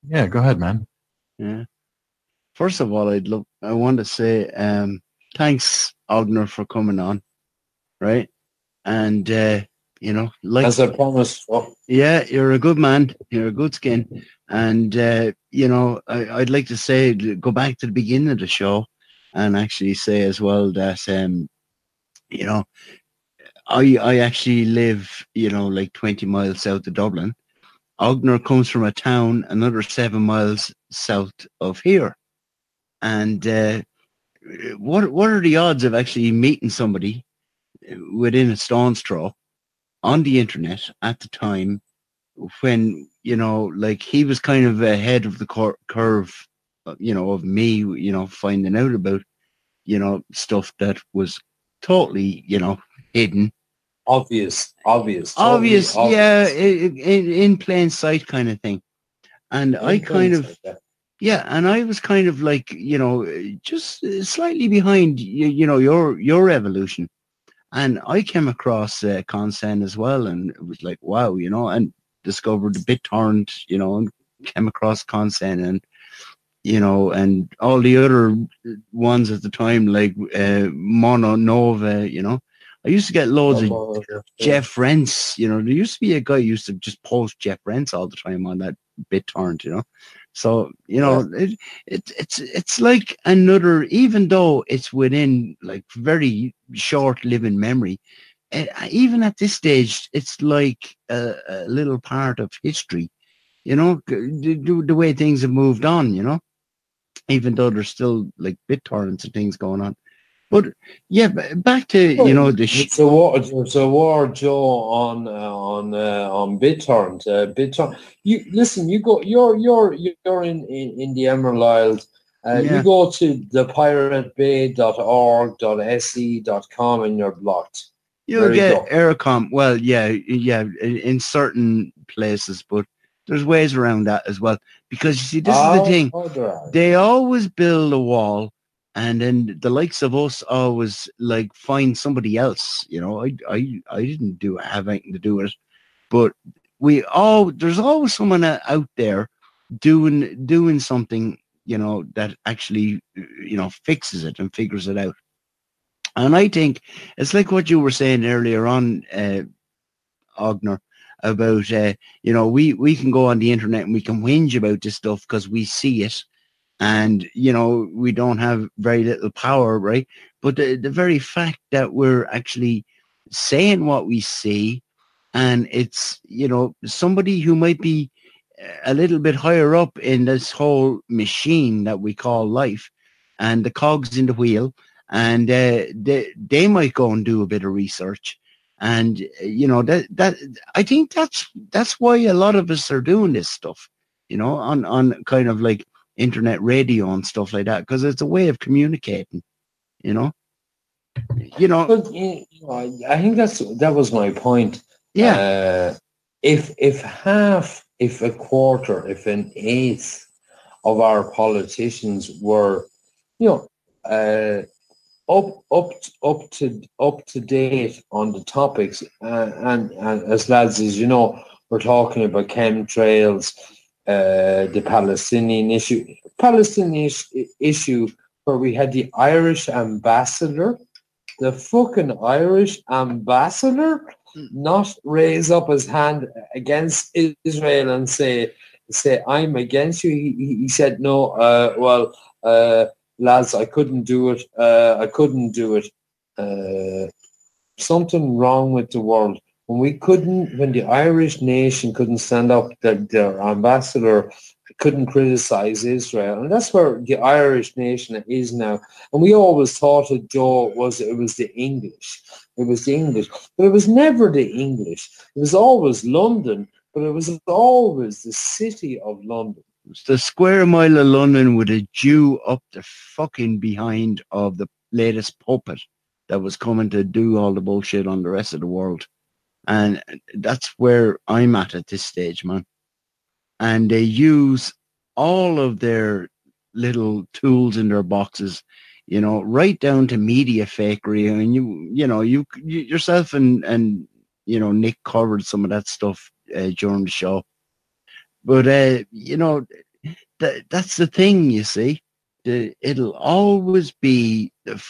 Yeah, go ahead, man. Yeah. First of all, I want to say thanks, Ognir, for coming on, right? And like as I promised. Yeah, you're a good man. You're a good skin, and I'd like to say, go back to the beginning of the show, and actually say as well that I actually live like 20 miles south of Dublin. Ognir comes from a town another 7 miles south of here. And what are the odds of actually meeting somebody within a stone's throw on the internet at the time when, like he was kind of ahead of the curve, of me, finding out about, stuff that was totally, hidden. Obvious. Yeah, in plain sight kind of thing. And yeah, and I was kind of like, just slightly behind, your evolution. And I came across Consent as well, and it was like, wow, and discovered the BitTorrent, and came across Consent and, and all the other ones at the time, like Mono Nova, I used to get loads of Jeff Rents, there used to be a guy who used to just post Jeff Rents all the time on that BitTorrent, So, it's like another, even though it's within like very short living memory, even at this stage, it's like a little part of history, the way things have moved on, even though there's still like BitTorrents and things going on. But yeah, back to it's a war, Joe, on BitTorrent. BitTorrent. You listen. You're in the Emerald Isles. You go to thepiratebay.org.se.com and you're blocked. You'll get Aircom. Well, yeah, in certain places, but there's ways around that as well. Because you see, this is the thing. They always build a wall. And then the likes of us always like find somebody else, I didn't have anything to do with it, but there's always someone out there doing something, that actually, fixes it and figures it out. And I think it's like what you were saying earlier on, Ognir, about, we can go on the internet and we can whinge about this stuff because we see it. And, we don't have very little power, right? But the very fact that we're actually saying what we see And it's, somebody who might be a little bit higher up in this whole machine that we call life, and the cogs in the wheel, and they might go and do a bit of research. And that I think that's why a lot of us are doing this stuff, on kind of like internet radio and stuff like that, because it's a way of communicating, you know. But I think that was my point. Yeah. If a quarter, if an eighth of our politicians were, up to date on the topics, and as lads, as you know, we're talking about chemtrails, the Palestinian issue, where we had the Irish ambassador, the fucking Irish ambassador, not raise up his hand against Israel and say I'm against you. He said no. Lads, I couldn't do it. Something wrong with the world. When the Irish nation couldn't stand up, their ambassador couldn't criticize Israel. And that's where the Irish nation is now. And we always thought it was the English. It was the English. But it was never the English. It was always London, but it was always the city of London. It's the square mile of London with a Jew up the fucking behind of the latest puppet that was coming to do all the bullshit on the rest of the world. And that's where I'm at this stage, man. And they use all of their little tools in their boxes, right down to media fakery. I mean, you yourself and Nick covered some of that stuff during the show. But, that's the thing, you see. It'll always be, the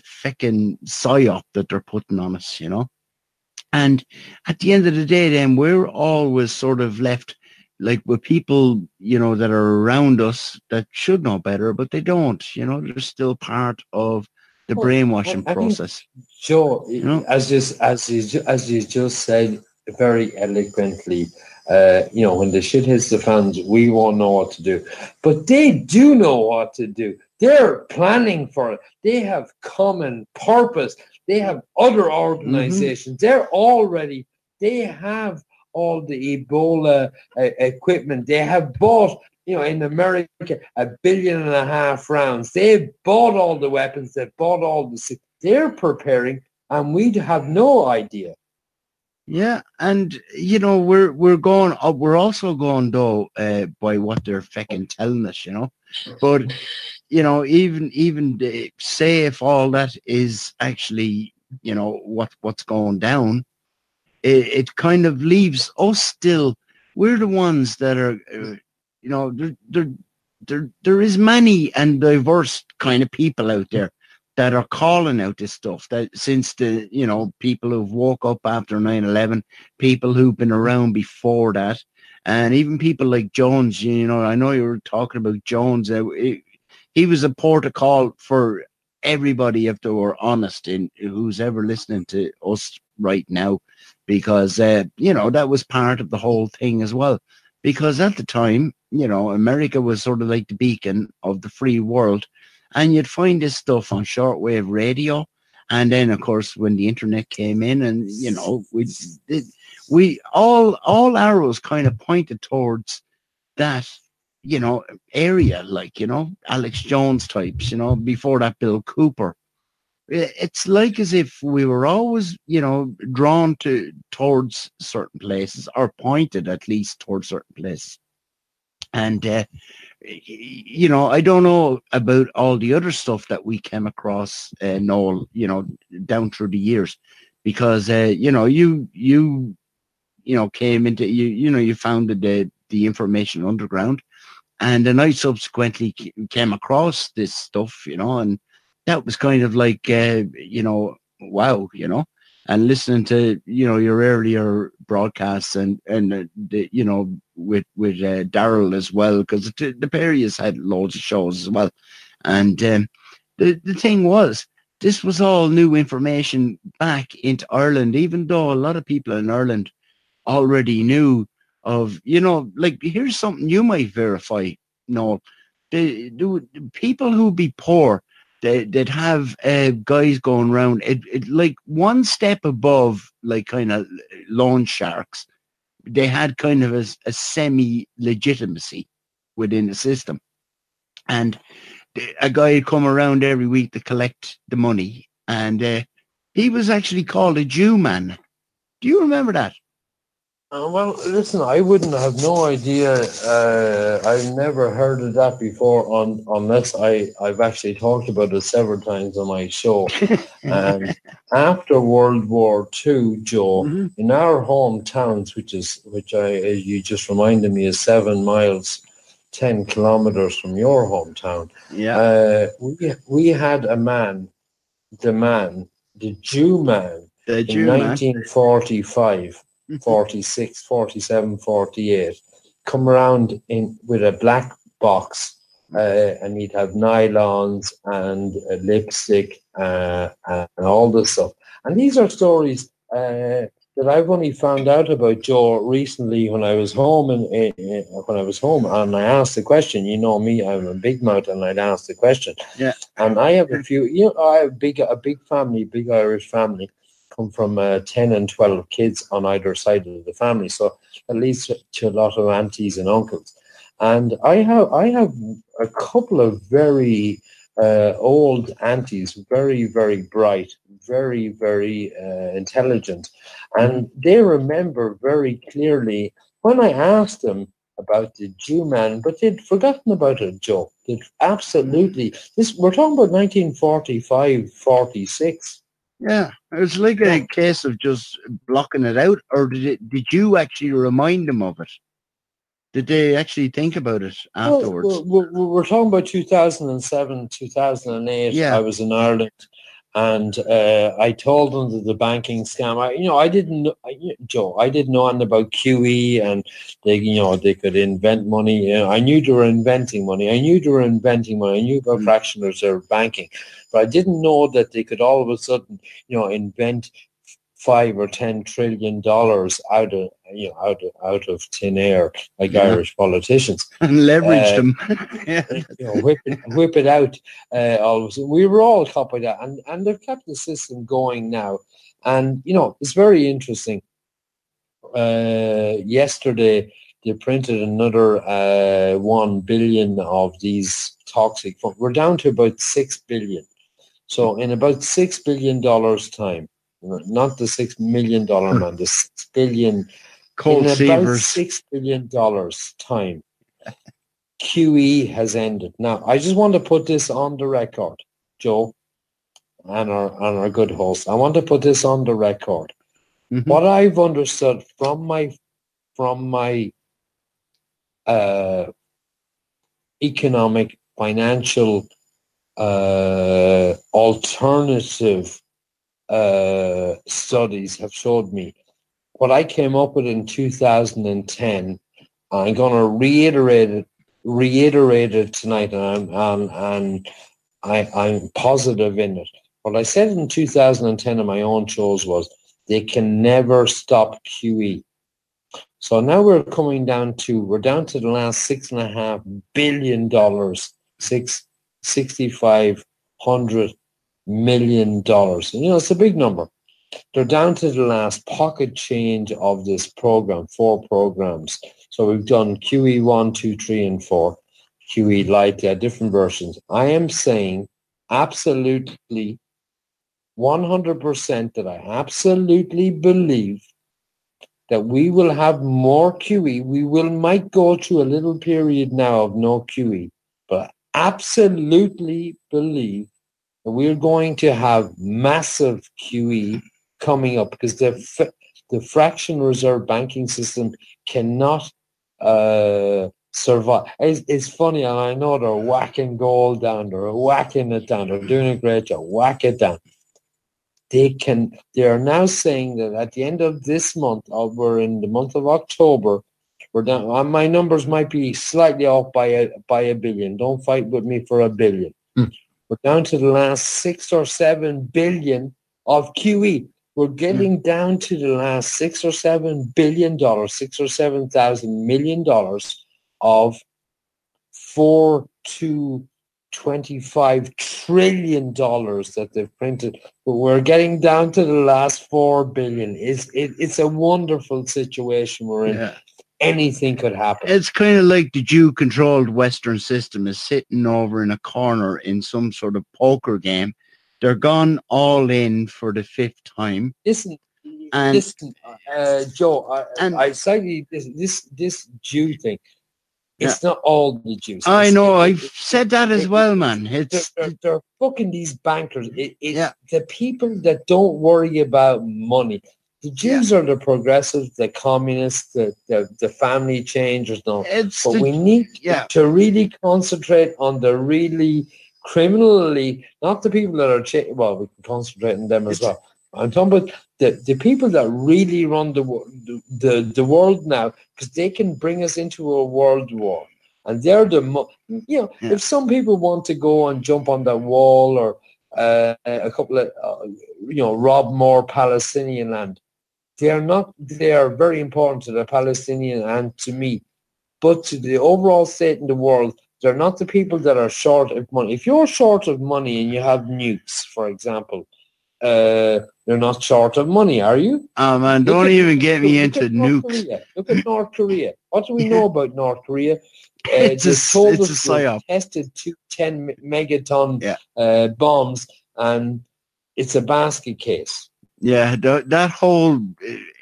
fucking psyop that they're putting on us, And at the end of the day, then, we're always sort of left, like, with people, that are around us that should know better, but they don't, they're still part of the brainwashing process. Joe, as you just said very eloquently, when the shit hits the fans, we won't know what to do. But they do know what to do. They're planning for it. They have common purpose. They have other organizations. Mm-hmm. They have all the Ebola equipment. They have bought, in America, 1.5 billion rounds. They've bought all the weapons. They've bought all the... They're preparing, and we have no idea. Yeah, and we're also going though by what they're fucking telling us, But even say if all that is actually what's going down, it kind of leaves us still. We're the ones that are there is many and diverse kind of people out there that are calling out this stuff, that since the, people who've woke up after 9/11, people who've been around before that, and even people like Jones, I know you were talking about Jones. He was a port of call for everybody, if they were honest, in who's ever listening to us right now, because, that was part of the whole thing as well. Because at the time, America was sort of like the beacon of the free world. And you'd find this stuff on shortwave radio. And then, of course, when the internet came in, and, we all arrows kind of pointed towards that, area, like, Alex Jones types, before that, Bill Cooper. It's like as if we were always, drawn towards certain places, or pointed at least towards certain places. And, I don't know about all the other stuff that we came across, Noel, down through the years, because, you came into, you founded the Information Underground, and then I subsequently came across this stuff, and that was kind of like, wow, and listening to, your earlier broadcasts and with Daryl as well, because the Perry's had loads of shows as well. And the thing was this was all new information back into Ireland, even though a lot of people in Ireland already knew of, like, here's something you might verify. No, the people who be poor, they'd have guys going around, it like one step above, like, kind of loan sharks. They had kind of a semi-legitimacy within the system. And a guy would come around every week to collect the money. And he was actually called a Jew man. Do you remember that? Well, listen, I wouldn't have no idea. I've never heard of that before, unless I've actually talked about it several times on my show. And after World War II, Joe, in our hometowns, which you just reminded me is 7 miles, 10 kilometers from your hometown. Yeah. We had a man, the Jew man, in 1945. 46, 47, 48, come around with a black box, and he'd have nylons and lipstick and all this stuff. And these are stories that I've only found out about, Joe, recently when I was home and I asked the question. You know me, I'm a big mouth, and I'd ask the question. Yeah. And I have a few. I have a big family, big Irish family. Come from 10 and 12 kids on either side of the family, so at least to a lot of aunties and uncles. And I have a couple of very old aunties, very, very bright, very, very intelligent, and they remember very clearly when I asked them about the Jew man, but they'd forgotten about it, Joe. They'd absolutely, we're talking about 1945, 46. Yeah, it was like a case of just blocking it out, or did you actually remind them of it? Did they actually think about it afterwards? We're talking about 2007, 2008. Yeah. I was in Ireland, and I told them that the banking scam. I didn't know, Joe. I didn't know anything about QE, and they could invent money. I knew they were inventing money. I knew about fractional reserve banking, but I didn't know that they could all of a sudden, invent $5 or $10 trillion out of thin air, like Irish politicians, and leverage them. Whip it out. All of a sudden. We were all caught by that, and they've kept the system going now. And it's very interesting. Yesterday they printed another 1 billion of these toxic funds. We're down to about 6 billion. So in about $6 billion time, not the $6 million man, the 6 billion, cold in about savers. $6 billion time, QE has ended. Now, I just want to put this on the record, Joe, and our good host. I want to put this on the record. What I've understood from my economic, financial, alternative studies have showed me what I came up with in 2010. I'm going to reiterate it tonight, and I'm positive in it. What I said in 2010 in my own shows was they can never stop QE. So now we're down to the last $6.5 billion, $6,500 million. It's a big number. They're down to the last pocket change of this program, 4 programs. So we've done QE 1, 2, 3, and 4. QE Lite, different versions. I am saying absolutely 100% that I absolutely believe that we will have more QE. We might go through a little period now of no QE, but I absolutely believe that we're going to have massive QE coming up, because the fractional reserve banking system cannot survive. It's funny, and I know they're whacking gold down, they're whacking it down, they're doing a great job, whack it down. They are now saying that at the end of this month, we're in the month of October, we're down. My numbers might be slightly off by a billion. Don't fight with me for a billion. We're down to the last 6 or 7 billion of QE. We're getting down to the last $6 or $7 billion, 6 or 7 thousand $1 million of $4 to $25 trillion that they've printed. But we're getting down to the last 4 billion. It's a wonderful situation we're in. Yeah. Anything could happen. It's kind of like the Jew-controlled Western system is sitting over in a corner in some sort of poker game. They're gone all in for the 5th time. Listen, Joe. I cited this Jew thing. It's not all the Jews. I know. I've said that as well, man. They're fucking these bankers. It's the people that don't worry about money. The Jews are the progressives, the communists, the family changers. No, but we need to really concentrate on the really criminally, not the people that are well, we can concentrate on them as well. I'm talking about the people that really run the world now, because they can bring us into a world war. And they're if some people want to go and jump on that wall or a couple of, rob more Palestinian land, they are very important to the Palestinian and to me. But to the overall state in the world, they're not the people that are short of money. If you're short of money and you have nukes, for example, you're not short of money, are you? Oh, man, don't even get me into nukes. Look at North Korea. What do we know about North Korea? It's a psyop. Tested 2 10 megaton bombs, and it's a basket case. Yeah, that whole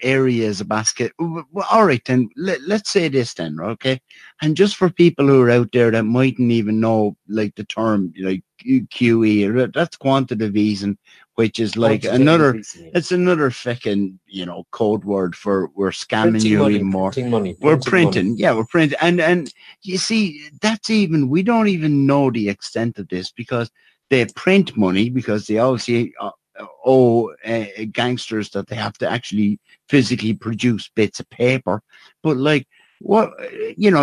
area is a basket. Well, all right, then, let's say this then, okay? And just for people who are out there that mightn't even know, like, the term, like, QE, that's quantitative easing, which is like it's another fucking, code word for we're scamming you even more. We're printing. And you see, we don't even know the extent of this, because they print money because they obviously gangsters that they have to actually physically produce bits of paper. But like, what,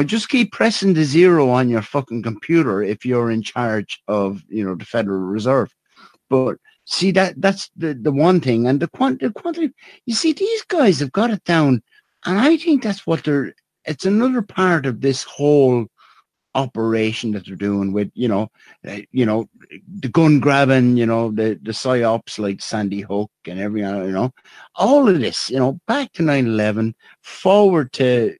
just keep pressing the 0 on your fucking computer if you're in charge of, the Federal Reserve. But see, that's the one thing. And the quantity, you see, these guys have got it down. And I think that's what it's another part of this whole operation that they're doing with, the gun grabbing, the psyops like Sandy Hook and everything, all of this, back to 9/11, forward to,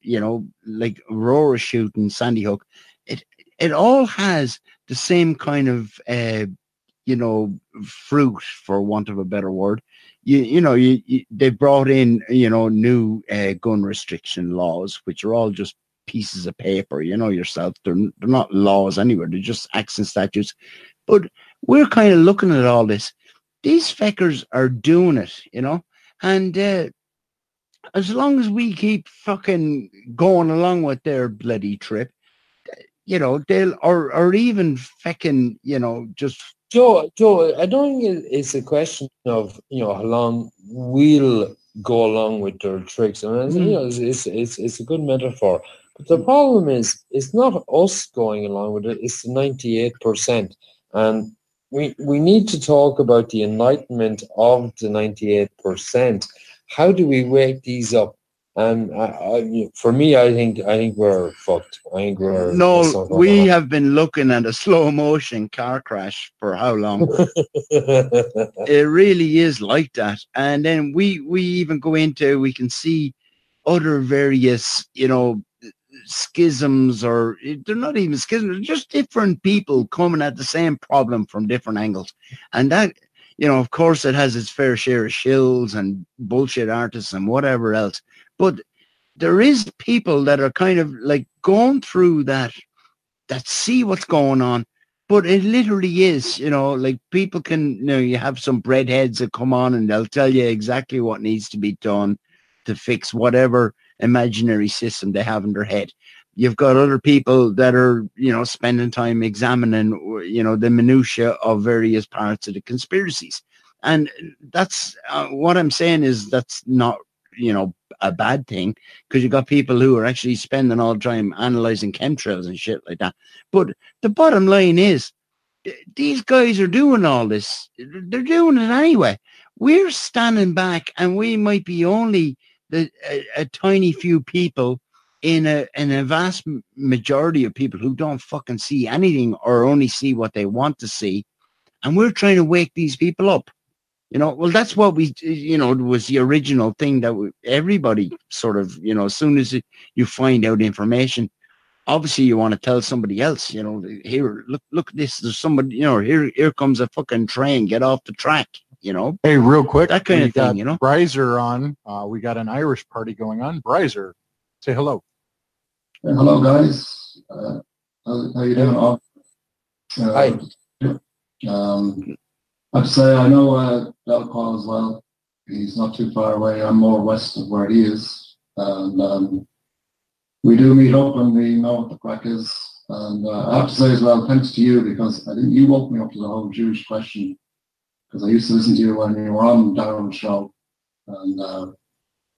like Aurora shooting, Sandy Hook. It all has the same kind of, fruit, for want of a better word. They brought in, new gun restriction laws, which are all just pieces of paper, yourself. They're not laws anywhere. They're just acts and statutes. But we're kind of looking at all this. These feckers are doing it, and as long as we keep fucking going along with their bloody trip, they'll or even fucking, just. Joe, I don't think it's a question of, how long we'll go along with their tricks. And it's a good metaphor. But the problem is, it's not us going along with it, it's the 98%. And we need to talk about the enlightenment of the 98%. How do we wake these up? And for me, I think we're fucked. I think we're... No, we have been looking at a slow motion car crash for how long? It really is like that. And then we even go into, we can see other various, schisms, or they're not even schisms, they're just different people coming at the same problem from different angles. And that, of course, it has its fair share of shills and bullshit artists and whatever else. But there is people that are kind of like going through that see what's going on. But it literally is, like people can, you have some breadheads that come on and they'll tell you exactly what needs to be done to fix whatever imaginary system they have in their head. You've got other people that are, spending time examining, the minutiae of various parts of the conspiracies. And that's what I'm saying is that's not, a bad thing, because you got people who are actually spending all the time analyzing chemtrails and shit like that. But the bottom line is, these guys are doing all this. They're doing it anyway. We're standing back, and we might be only a tiny few people in a vast majority of people who don't fucking see anything or only see what they want to see. And we're trying to wake these people up. Well, that's what was the original thing that everybody sort of, as soon as you find out information, obviously you want to tell somebody else, here, look at this, there's somebody, here comes a fucking train, get off the track, Hey, real quick, that kind of thing, Brizer on, we got an Irish party going on. Brizer, say hello. Hello, guys. How you doing? Hi. I'd say I know Delco as well. He's not too far away. I'm more west of where he is. And we do meet up and we know what the crack is. And I have to say as well, thanks to you, because I think you woke me up to the whole Jewish question. Because I used to listen to you when you were on Darren's show. And it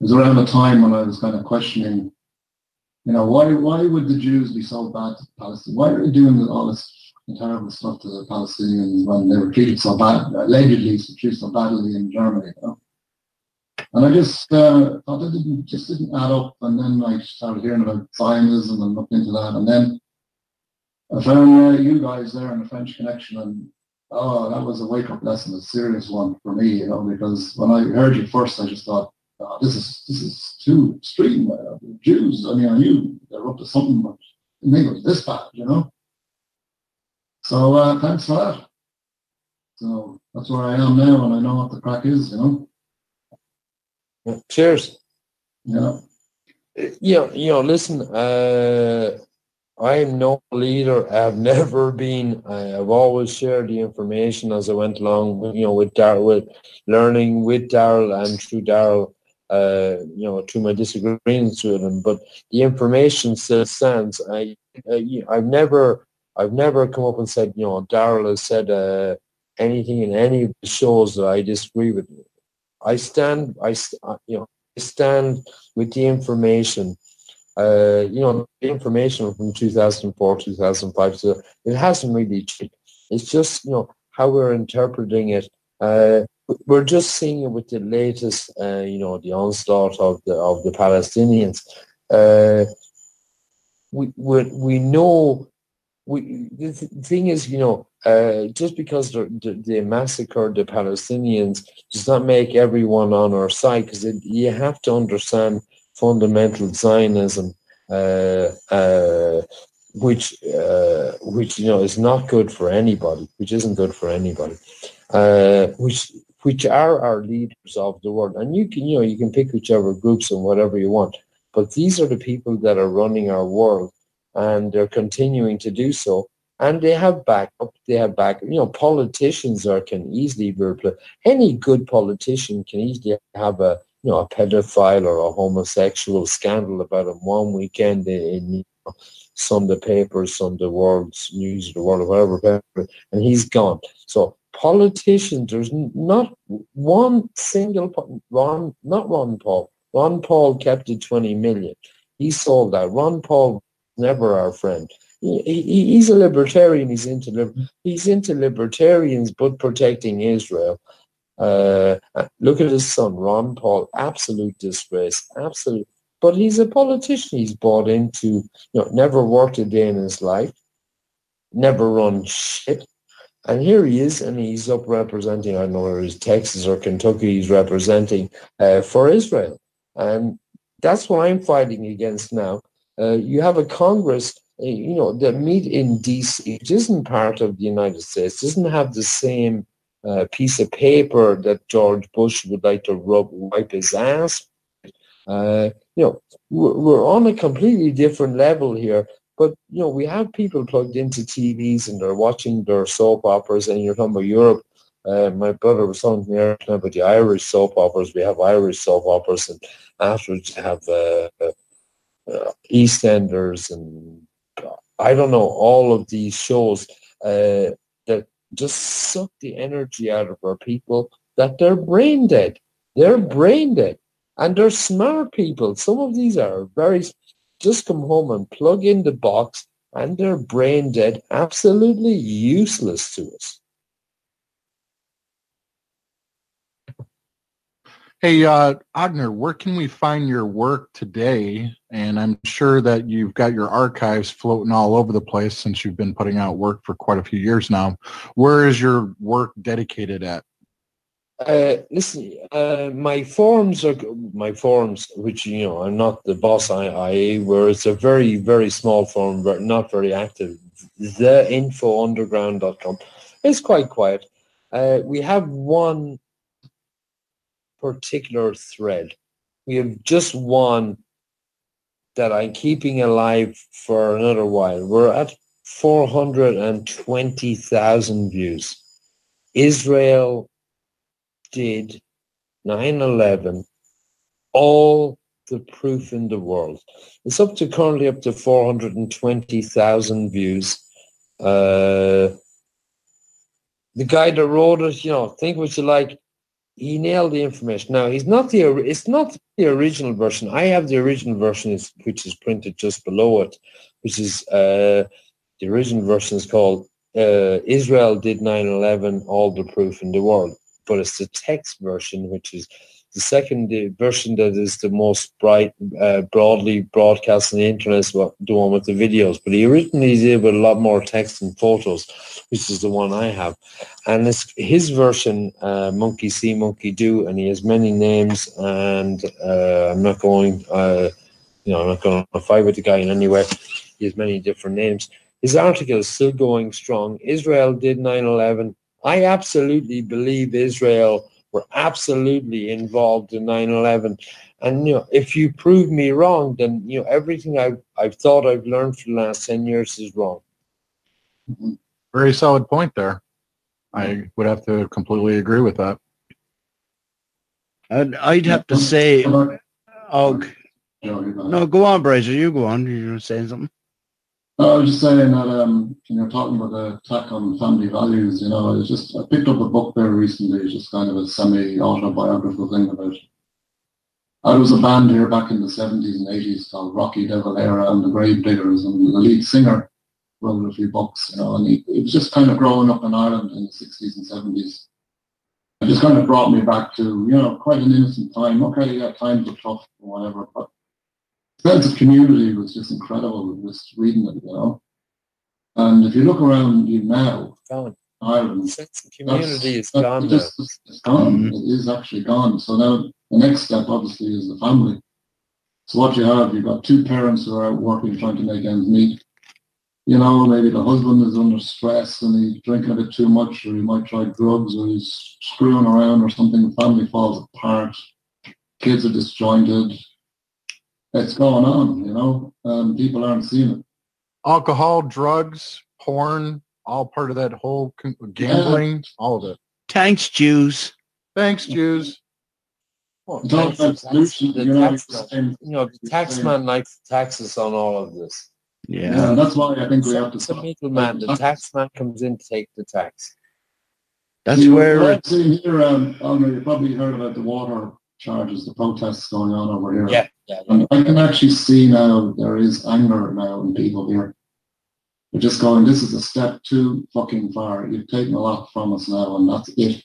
was around the time when I was kind of questioning, why would the Jews be so bad to Palestine? Why are they doing all this terrible stuff to the Palestinians when they were treated so bad, allegedly treated so badly in Germany? And I just thought that just didn't add up. And then I started hearing about Zionism and looked into that. And then I found you guys there in the French Connection, and that was a wake-up lesson, a serious one for me, because when I heard you first, I just thought, this is too extreme. Jews, I knew they're up to something, but I didn't think it was this bad, So thanks for that. So that's where I am now, and I know what the crack is, Cheers. Yeah. Listen, I'm no leader. I've never been. I've always shared the information as I went along, with Darryl, with learning with Darryl and through Darryl, through my disagreements with him. But the information still stands. I've never come up and said, Darryl has said anything in any of the shows that I disagree with. I stand with the information. The information from 2004, 2005. So it hasn't really changed. It's just how we're interpreting it. We're just seeing it with the latest, the onslaught of the Palestinians. We know. The thing is, just because they massacred the Palestinians does not make everyone on our side, because you have to understand fundamental Zionism, which is not good for anybody, which isn't good for anybody, which are our leaders of the world. And you can pick whichever groups and whatever you want, but these are the people that are running our world, and they're continuing to do so. And they have backup. Politicians can easily be replaced. Any good politician can easily have a pedophile or a homosexual scandal about him one weekend in some of the papers, some of the world's news of the world, or whatever, and he's gone. So politicians, there's not one single not Ron Paul. Ron Paul kept it 20 million. He sold that. Ron Paul was never our friend. He's a libertarian. He's into libertarians, but protecting Israel. Look at his son, Ron Paul. Absolute disgrace. Absolute. But he's a politician. He's bought into. Never worked a day in his life. Never run shit. And here he is, and he's up representing. I don't know whether it's Texas or Kentucky. He's representing for Israel, and that's what I'm fighting against now. You have a Congress. That meet in D.C., which isn't part of the United States, doesn't have the same piece of paper that George Bush would like to wipe his ass. We're on a completely different level here, but we have people plugged into TVs and they're watching their soap operas, and you're talking about Europe. My brother was talking about the Irish soap operas. We have Irish soap operas, and afterwards you have EastEnders and I don't know, all of these shows that just suck the energy out of our people, that they're brain dead. They're brain dead. And they're smart people. Some of these are just come home and plug in the box, and they're brain dead, absolutely useless to us. Hey, Ognir, where can we find your work today? And I'm sure that you've got your archives floating all over the place since you've been putting out work for quite a few years now. Where is your work dedicated at? Listen, my forums, which, you know, I'm not the boss, where it's a very, very small forum, but not very active. Theinfounderground.com. It's quite quiet. We have one particular thread. We have just one that I'm keeping alive for another while. We're at 420,000 views. Israel did 9/11, all the proof in the world. It's currently up to 420,000 views. The guy that wrote it, you know, think what you like, he nailed the information. Now, it's not the original version. I have the original version, which is printed just below it, which is the original version is called Israel did 9/11, all the proof in the world. But it's the text version, which is the second version that is the most broadly broadcast on the internet, is the one with the videos. But he originally did with a lot more text and photos, which is the one I have. And it's his version, Monkey See, Monkey Do, and he has many names. And I'm not going to fight with the guy in any way. He has many different names. His article is still going strong. Israel did 9/11. I absolutely believe Israel were absolutely involved in 9/11. And, you know, if you prove me wrong, then, you know, everything I've thought I've learned for the last 10 years is wrong. Very solid point there. I would have to completely agree with that. And I'd have to say, no, go on, Brizer, you go on. You were saying something? I was just saying that, talking about the attack on family values, I picked up a book there recently. It's just kind of a semi-autobiographical thing about it. There was a band here back in the 70s and 80s called Rocky Devil Era and the Grave Diggers, and the lead singer wrote a few books, and he was just kind of growing up in Ireland in the 60s and 70s. It just kind of brought me back to, quite an innocent time. Okay, yeah, times were tough or whatever, but sense of community was just incredible just reading it, And if you look around you now, Ireland, the sense of community is gone. It's gone. It is actually gone. So now the next step, obviously, is the family. So what you've got two parents who are out working, trying to make ends meet. Maybe the husband is under stress and he's drinking a bit too much, or he might try drugs, or he's screwing around or something. The family falls apart. Kids are disjointed. It's going on, and people aren't seeing it. Alcohol, drugs, porn, all part of that whole gambling, all of it. Thanks, Jews. Thanks, Jews. Well, the taxman likes to tax us on all of this. Yeah, that's why I think we have to. The middleman, the taxman comes in to take the tax. That's where. Here, you probably heard about the water charges, the protests going on over here. Yeah. And I can actually see now there is anger now in people here. They're just going, this is a step too fucking far. You've taken a lot from us now, and that's it.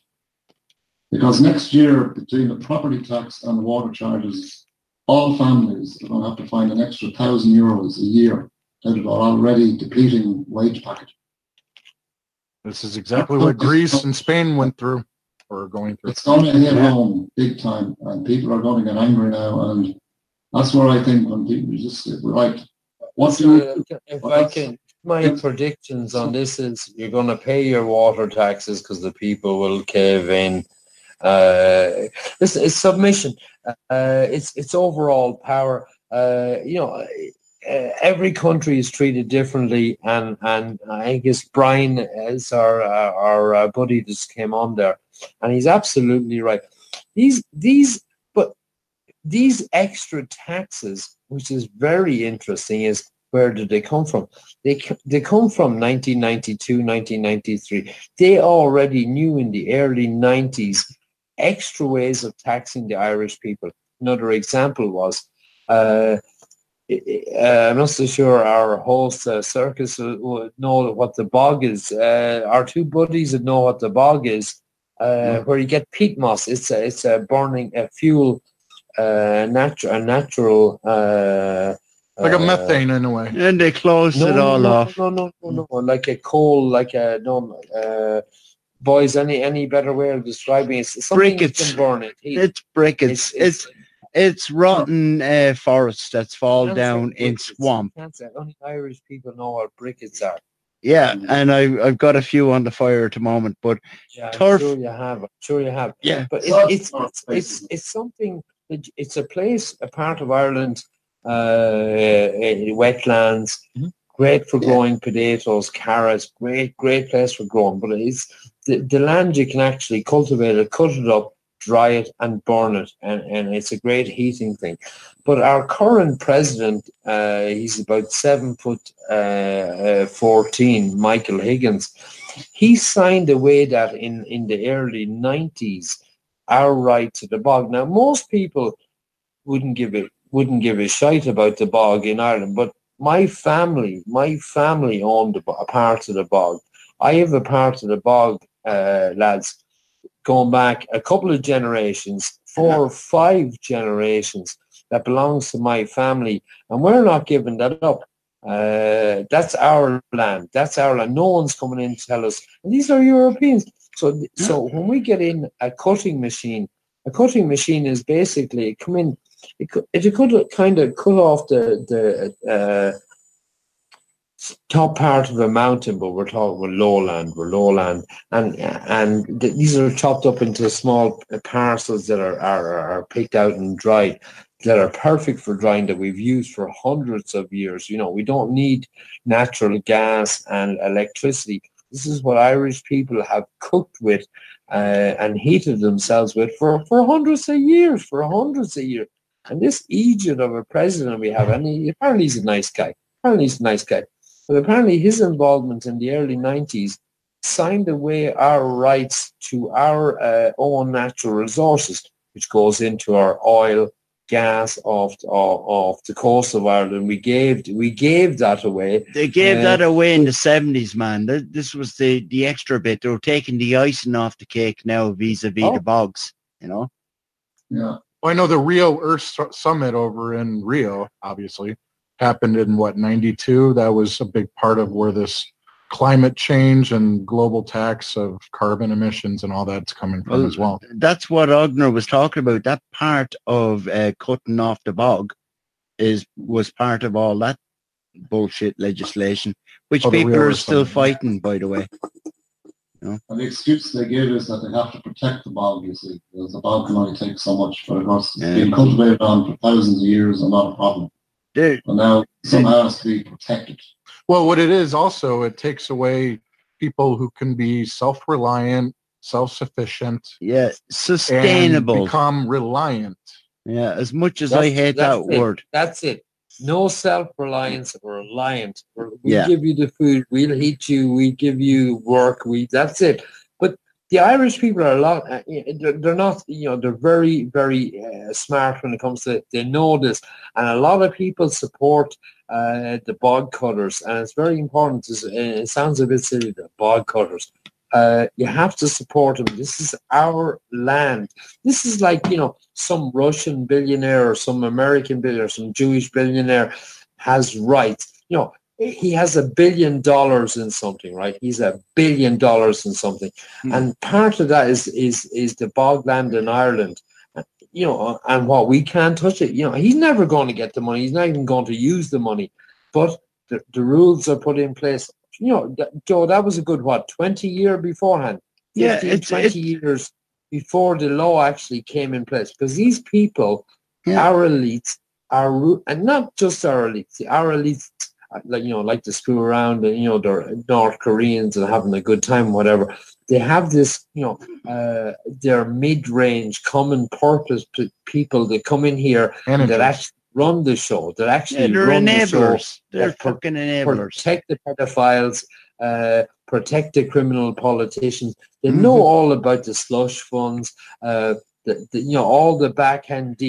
Because next year, between the property tax and the water charges, all families are going to have to find an extra €1,000 a year out of our already depleting wage packet. This is exactly what Greece and Spain went through. Or going through. It's going to hit home big time, and people are going to get angry now, and that's where I think when people just right, my predictions on this is you're going to pay your water taxes because the people will cave in. Listen, it's submission. It's overall power. Every country is treated differently, and I guess Brian is our buddy that came on there, and he's absolutely right. These extra taxes, which is very interesting, is where did they come from? They come from 1992, 1993. They already knew in the early 90s extra ways of taxing the Irish people. Another example was I'm not so sure our host, Circus, would know what the bog is. Our two buddies would know what the bog is, where you get peat moss. It's a burning a fuel, natural. Like a methane in a way. And they closed it all off. No, like a coal, like a no. Boys, any better way of describing it? It's something that can burn it. It's briquettes. It's rotten forest that's fall down in swamp. Only Irish people know what briquettes are. Yeah, and I've got a few on the fire at the moment, but yeah, turf. I'm sure you have. Yeah, but it's something. It's a place, a part of Ireland, wetlands. Mm-hmm. Great for growing potatoes, carrots. Great place for growing. But it's the land you can actually cultivate it, cut it up, dry it, and burn it, and it's a great heating thing. But our current president, he's about 7'14", Michael Higgins. He signed away that in the early 90s, our right to the bog. Now, most people wouldn't give a shite about the bog in Ireland, but my family owned a part of the bog. I have a part of the bog, lads, going back a couple of generations, 4 or 5 generations, that belongs to my family, and we're not giving that up. That's our land. That's our land. No one's coming in to tell us. And these are Europeans. So when we get in a cutting machine is basically come in. It could kind of cut off the top part of a mountain, but we're lowland, and these are chopped up into small parcels that are picked out and dried, that are perfect for drying, that we've used for hundreds of years. You know, we don't need natural gas and electricity. This is what Irish people have cooked with and heated themselves with for hundreds of years. And this Egypt of a president we have, and apparently he's a nice guy. But apparently his involvement in the early 90s signed away our rights to our own natural resources, which goes into our oil, gas off the coast of Ireland. We gave that away. They gave that away in the 70s, man. This was the extra bit. They were taking the icing off the cake now vis-a-vis the bogs, you know? Yeah. Well, I know the Rio Earth Summit over in Rio, obviously, happened in, 92? That was a big part of where this climate change and global tax of carbon emissions and all that's coming from as well. That's what Ognir was talking about. That part of cutting off the bog was part of all that bullshit legislation, which people are still fighting, by the way. You know? And the excuse they give is that they have to protect the bog, you see, because the bog can only take so much, but of course it's been cultivated on for thousands of years and not a problem. And now somehow has to be protected. Well, what it is also, it takes away people who can be self-reliant, self-sufficient. Yeah, sustainable. And become reliant. Yeah, as much as I hate that word. That's it. No self-reliance or reliant. We give you the food, we'll heat you, we give you work, that's it. But the Irish people are they're not, they're very, very smart when it comes to it. They know this. And a lot of people support the bog cutters. And it's very important. It sounds a bit silly, the bog cutters. You have to support them. This is our land. This is like, some Russian billionaire or some American billionaire, some Jewish billionaire has rights. He has $1 billion in something, right? He's $1 billion in something. And part of that is the bogland in Ireland. And what we can't touch it. He's never going to get the money. He's not even going to use the money. But the rules are put in place. Joe, that was a good, 20 year beforehand? 20 years before the law actually came in place. Because these people, our elites, and not just our elites, like to screw around and, they're North Koreans and having a good time, whatever. They have this, they're mid-range, common purpose people that come in here that actually run the show, that actually run the show. They're fucking enablers. Protect the pedophiles, protect the criminal politicians. They know all about the slush funds, all the back end,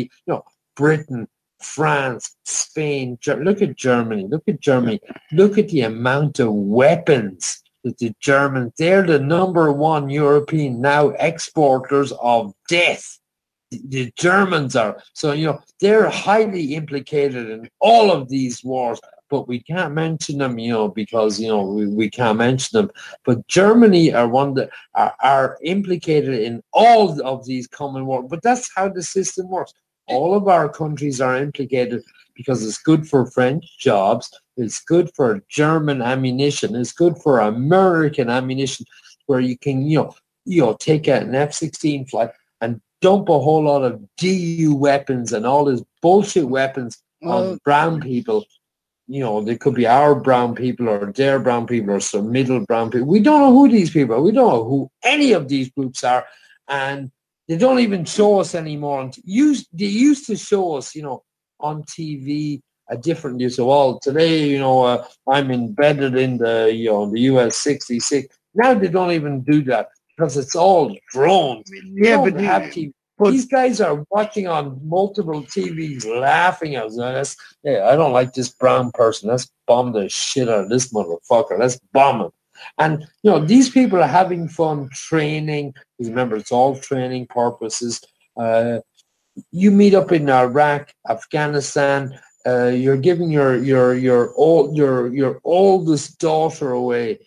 Britain, France, Spain, look at Germany, look at Germany, look at the amount of weapons that the Germans, they're the number one European now exporters of death. The Germans are. So, they're highly implicated in all of these wars, but we can't mention them, because, we can't mention them. But Germany are one that are implicated in all of these common wars. But that's how the system works. All of our countries are implicated because it's good for French jobs. It's good for German ammunition. It's good for American ammunition, where you can, take an F-16 flight and dump a whole lot of DU weapons and all this bullshit weapons on brown people. They could be our brown people or their brown people or some middle brown people. We don't know who these people are. We don't know who any of these groups are. And they don't even show us anymore. They used to show us, on TV a different news. So, well, today, I'm embedded in the US 66. Now they don't even do that because it's all drones. Yeah, but have TV. These guys are watching on multiple TVs, laughing at us. I don't like this brown person. Let's bomb the shit out of this motherfucker. Let's bomb him. And, these people are having fun training. Remember, it's all training purposes. You meet up in Iraq, Afghanistan. You're giving your oldest daughter away,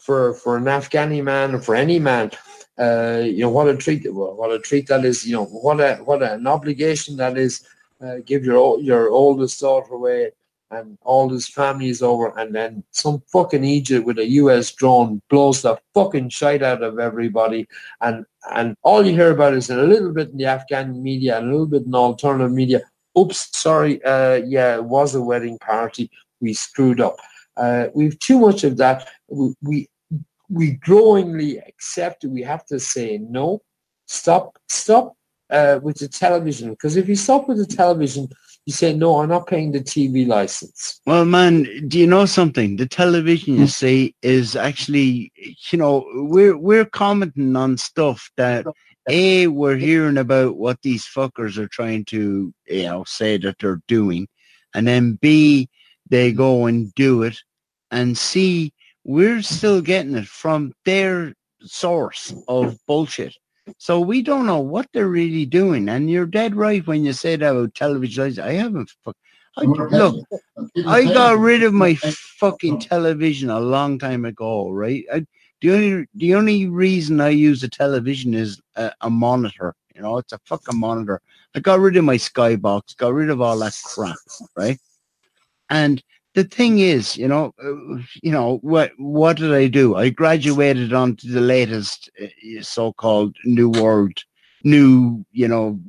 for an Afghani man or for any man. What a treat! What a treat that is! What an obligation that is. Give your oldest daughter away, and all his family is over, and then some fucking Egypt with a US drone blows the fucking shite out of everybody, and all you hear about is a little bit in the Afghan media and a little bit in alternative media. Oops, sorry, it was a wedding party. We screwed up. We've too much of that. We growingly accept it. We have to say no. Stop with the television, because if you stop with the television, you say, no, I'm not paying the TV license. Well, man, do you know something? The television, you see, is actually, we're commenting on stuff that, A, we're hearing about what these fuckers are trying to, say that they're doing. And then B, they go and do it. And C, we're still getting it from their source of bullshit. So we don't know what they're really doing. And you're dead right when you say that about television. I haven't. Look, I got rid of my fucking television a long time ago, right? The only reason I use a television is a monitor. It's a fucking monitor. I got rid of my skybox, got rid of all that crap, right? And the thing is, what did I do? I graduated onto the latest so-called New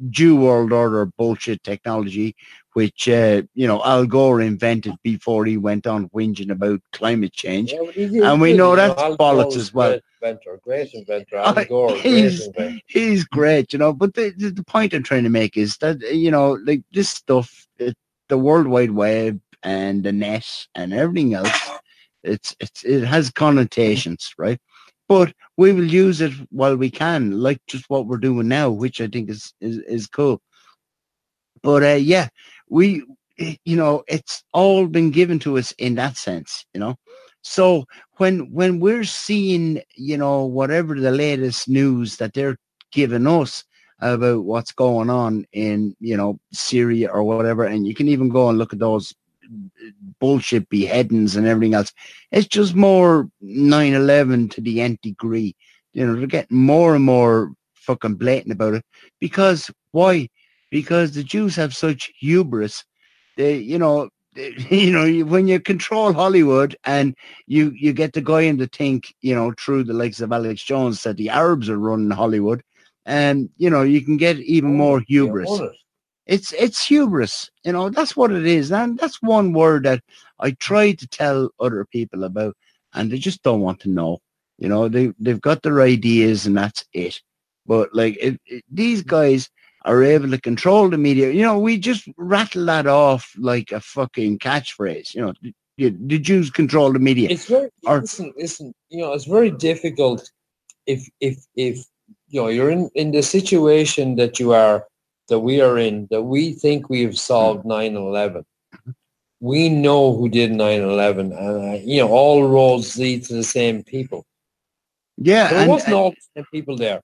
Jew World Order bullshit technology, which, Al Gore invented before he went on whinging about climate change. Yeah, and we know that's bollocks as well. Great inventor. Al Gore, great inventor. He's great, but the point I'm trying to make is that, like this stuff, the World Wide Web, and the net and everything else, it has connotations, right? But we will use it while we can, like just what we're doing now, which I think is cool. But we, it's all been given to us in that sense, So when we're seeing, whatever the latest news that they're giving us about what's going on in, Syria or whatever, and you can even go and look at those bullshit beheadings and everything else. It's just more 9/11 to the nth degree. They're getting more and more fucking blatant about it. Because why? Because the Jews have such hubris. They, when you control Hollywood and you get the guy in to think, through the likes of Alex Jones, that the Arabs are running Hollywood, and you can get even more hubris. It's hubris, that's what it is. And that's one word that I try to tell other people about, and they just don't want to know. They've got their ideas and that's it. But like these guys are able to control the media. We just rattle that off like a fucking catchphrase. The Jews control the media. It's very listen. It's very difficult if you're in the situation that you are. that we are in, that we think we have solved 9/11. We know who did 9/11, and all roads lead to the same people. Yeah, but it wasn't all the same people there.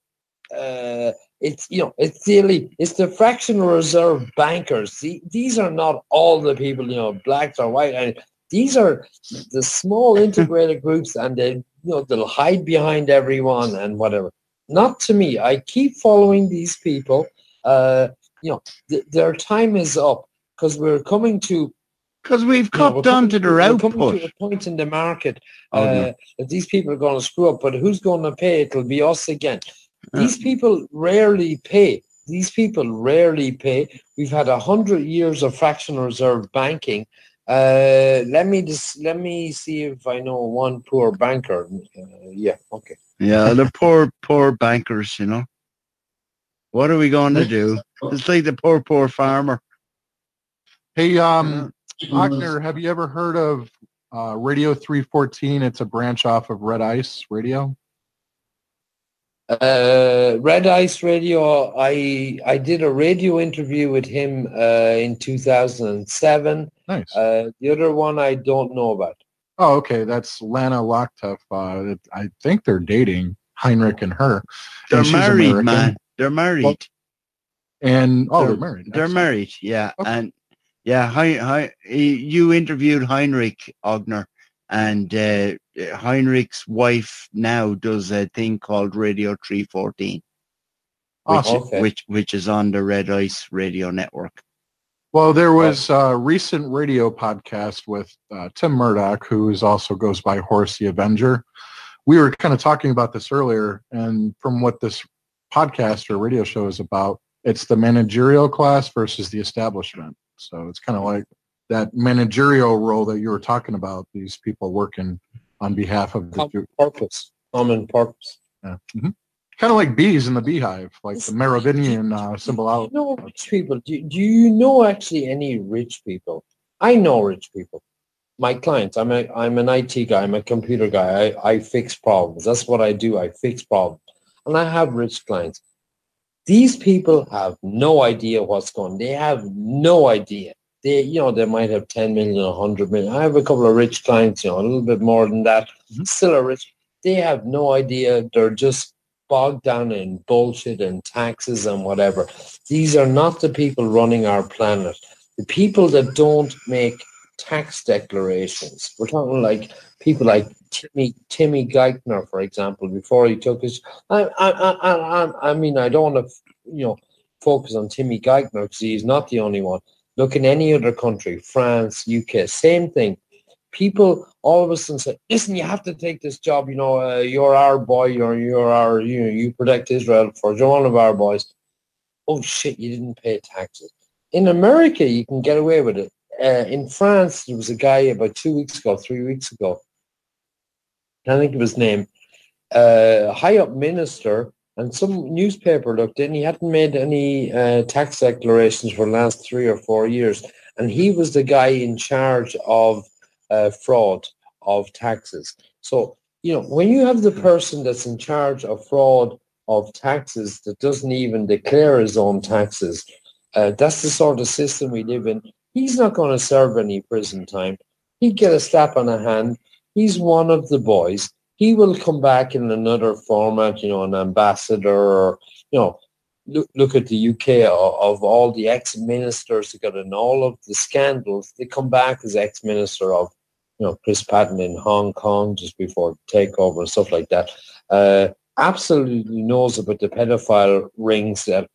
It's it's the fractional reserve bankers. These are not all the people, blacks or white, and these are the small integrated groups, and they'll hide behind everyone and whatever. Not to me. I keep following these people. Their time is up because we're coming to. Because we've copped on to their output. We're coming to a point in the market that these people are going to screw up, but who's going to pay? It'll be us again. These people rarely pay. We've had 100 years of fractional reserve banking. Let me see if I know one poor banker. Okay. Yeah, the poor bankers, What are we going to do? It's like the poor farmer. Hey, Ognir, have you ever heard of Radio 314? It's a branch off of Red Ice Radio. Red Ice Radio, I did a radio interview with him in 2007. Nice. The other one I don't know about. Oh, okay. That's Lana Locktuff. I think they're dating, Heinrich and her. They're married, American. Man. They're married. Well, and they're married. They're married, yeah. Okay. And yeah, you interviewed Heinrich, Ognir, and Heinrich's wife now does a thing called Radio 314, which is on the Red Ice Radio Network. Well, there was a recent radio podcast with Tim Murdoch, who also goes by Horse the Avenger. We were kind of talking about this earlier, and from what this podcast or radio show is about, it's the managerial class versus the establishment. So it's kind of like that managerial role that you were talking about, these people working on behalf of common purpose. Yeah. Mm-hmm. Kind of like bees in the beehive, like the Merovingian symbol out. Rich people. Do you know actually any rich people? I know rich people. My clients, I'm an IT guy, I'm a computer guy. I fix problems. That's what I do. I fix problems. And I have rich clients. These people have no idea what's going on. They have no idea. They might have 10 million, 100 million. I have a couple of rich clients, a little bit more than that. Mm-hmm. Still are rich. They have no idea. They're just bogged down in bullshit and taxes and whatever. These are not the people running our planet. The people that don't make tax declarations. We're talking like people like Timmy Geithner, for example, before he took his. I mean, I don't want to, focus on Timmy Geithner because he's not the only one. Look in any other country, France, UK, same thing. People all of a sudden say, "Listen, you have to take this job. You're our boy. You protect Israel for you're one of our boys." Oh shit! You didn't pay taxes. In America, you can get away with it. In France, there was a guy about 3 weeks ago. I can't think of his name. High up minister, and some newspaper looked in. He hadn't made any tax declarations for the last 3 or 4 years, and he was the guy in charge of fraud of taxes. So when you have the person that's in charge of fraud of taxes that doesn't even declare his own taxes, that's the sort of system we live in. He's not going to serve any prison time. He'd get a slap on the hand. He's one of the boys. He will come back in another format, an ambassador, or, look at the UK of all the ex-ministers that got in all of the scandals. They come back as ex-minister of, Chris Patton in Hong Kong just before the takeover and stuff like that. Absolutely knows about the pedophile rings that.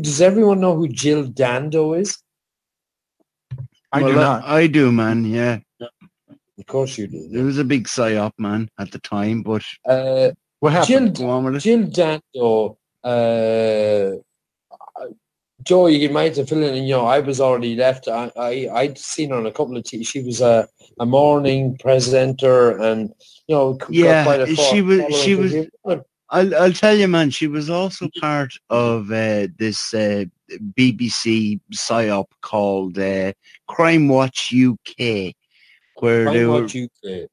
Does everyone know who Jill Dando is? I do not. I do, man. Yeah. Of course you do. It was a big psyop, man, at the time, but what happened? Jill Dando, Joe, you might have filled in. I was already left. I'd seen her on a couple of. She was a morning presenter, and she was. I'll tell you, man. She was also part of this BBC psyop called Crime Watch UK, where they were,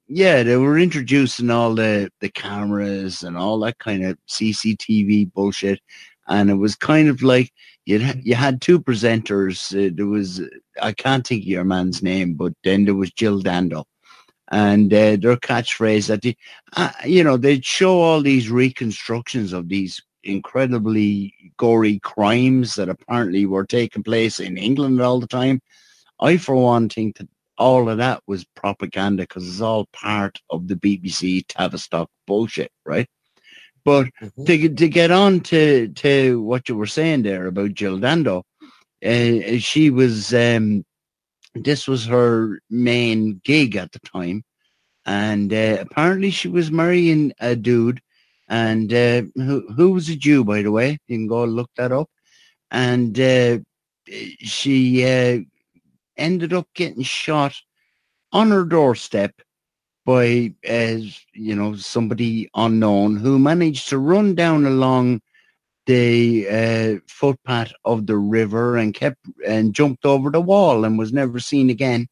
yeah, they were introducing all the cameras and all that kind of CCTV bullshit, and it was kind of like you had two presenters. There was, I can't think of your man's name, but then there was Jill Dando, and their catchphrase that they'd show all these reconstructions of these incredibly gory crimes that apparently were taking place in England all the time. I, for one, think that all of that was propaganda because it's all part of the BBC Tavistock bullshit, right? But to get on to what you were saying there about Jill Dando, she was this was her main gig at the time, and apparently she was marrying a dude, and who was a Jew, by the way. You can go look that up, and she ended up getting shot on her doorstep by, somebody unknown who managed to run down along the footpath of the river and jumped over the wall and was never seen again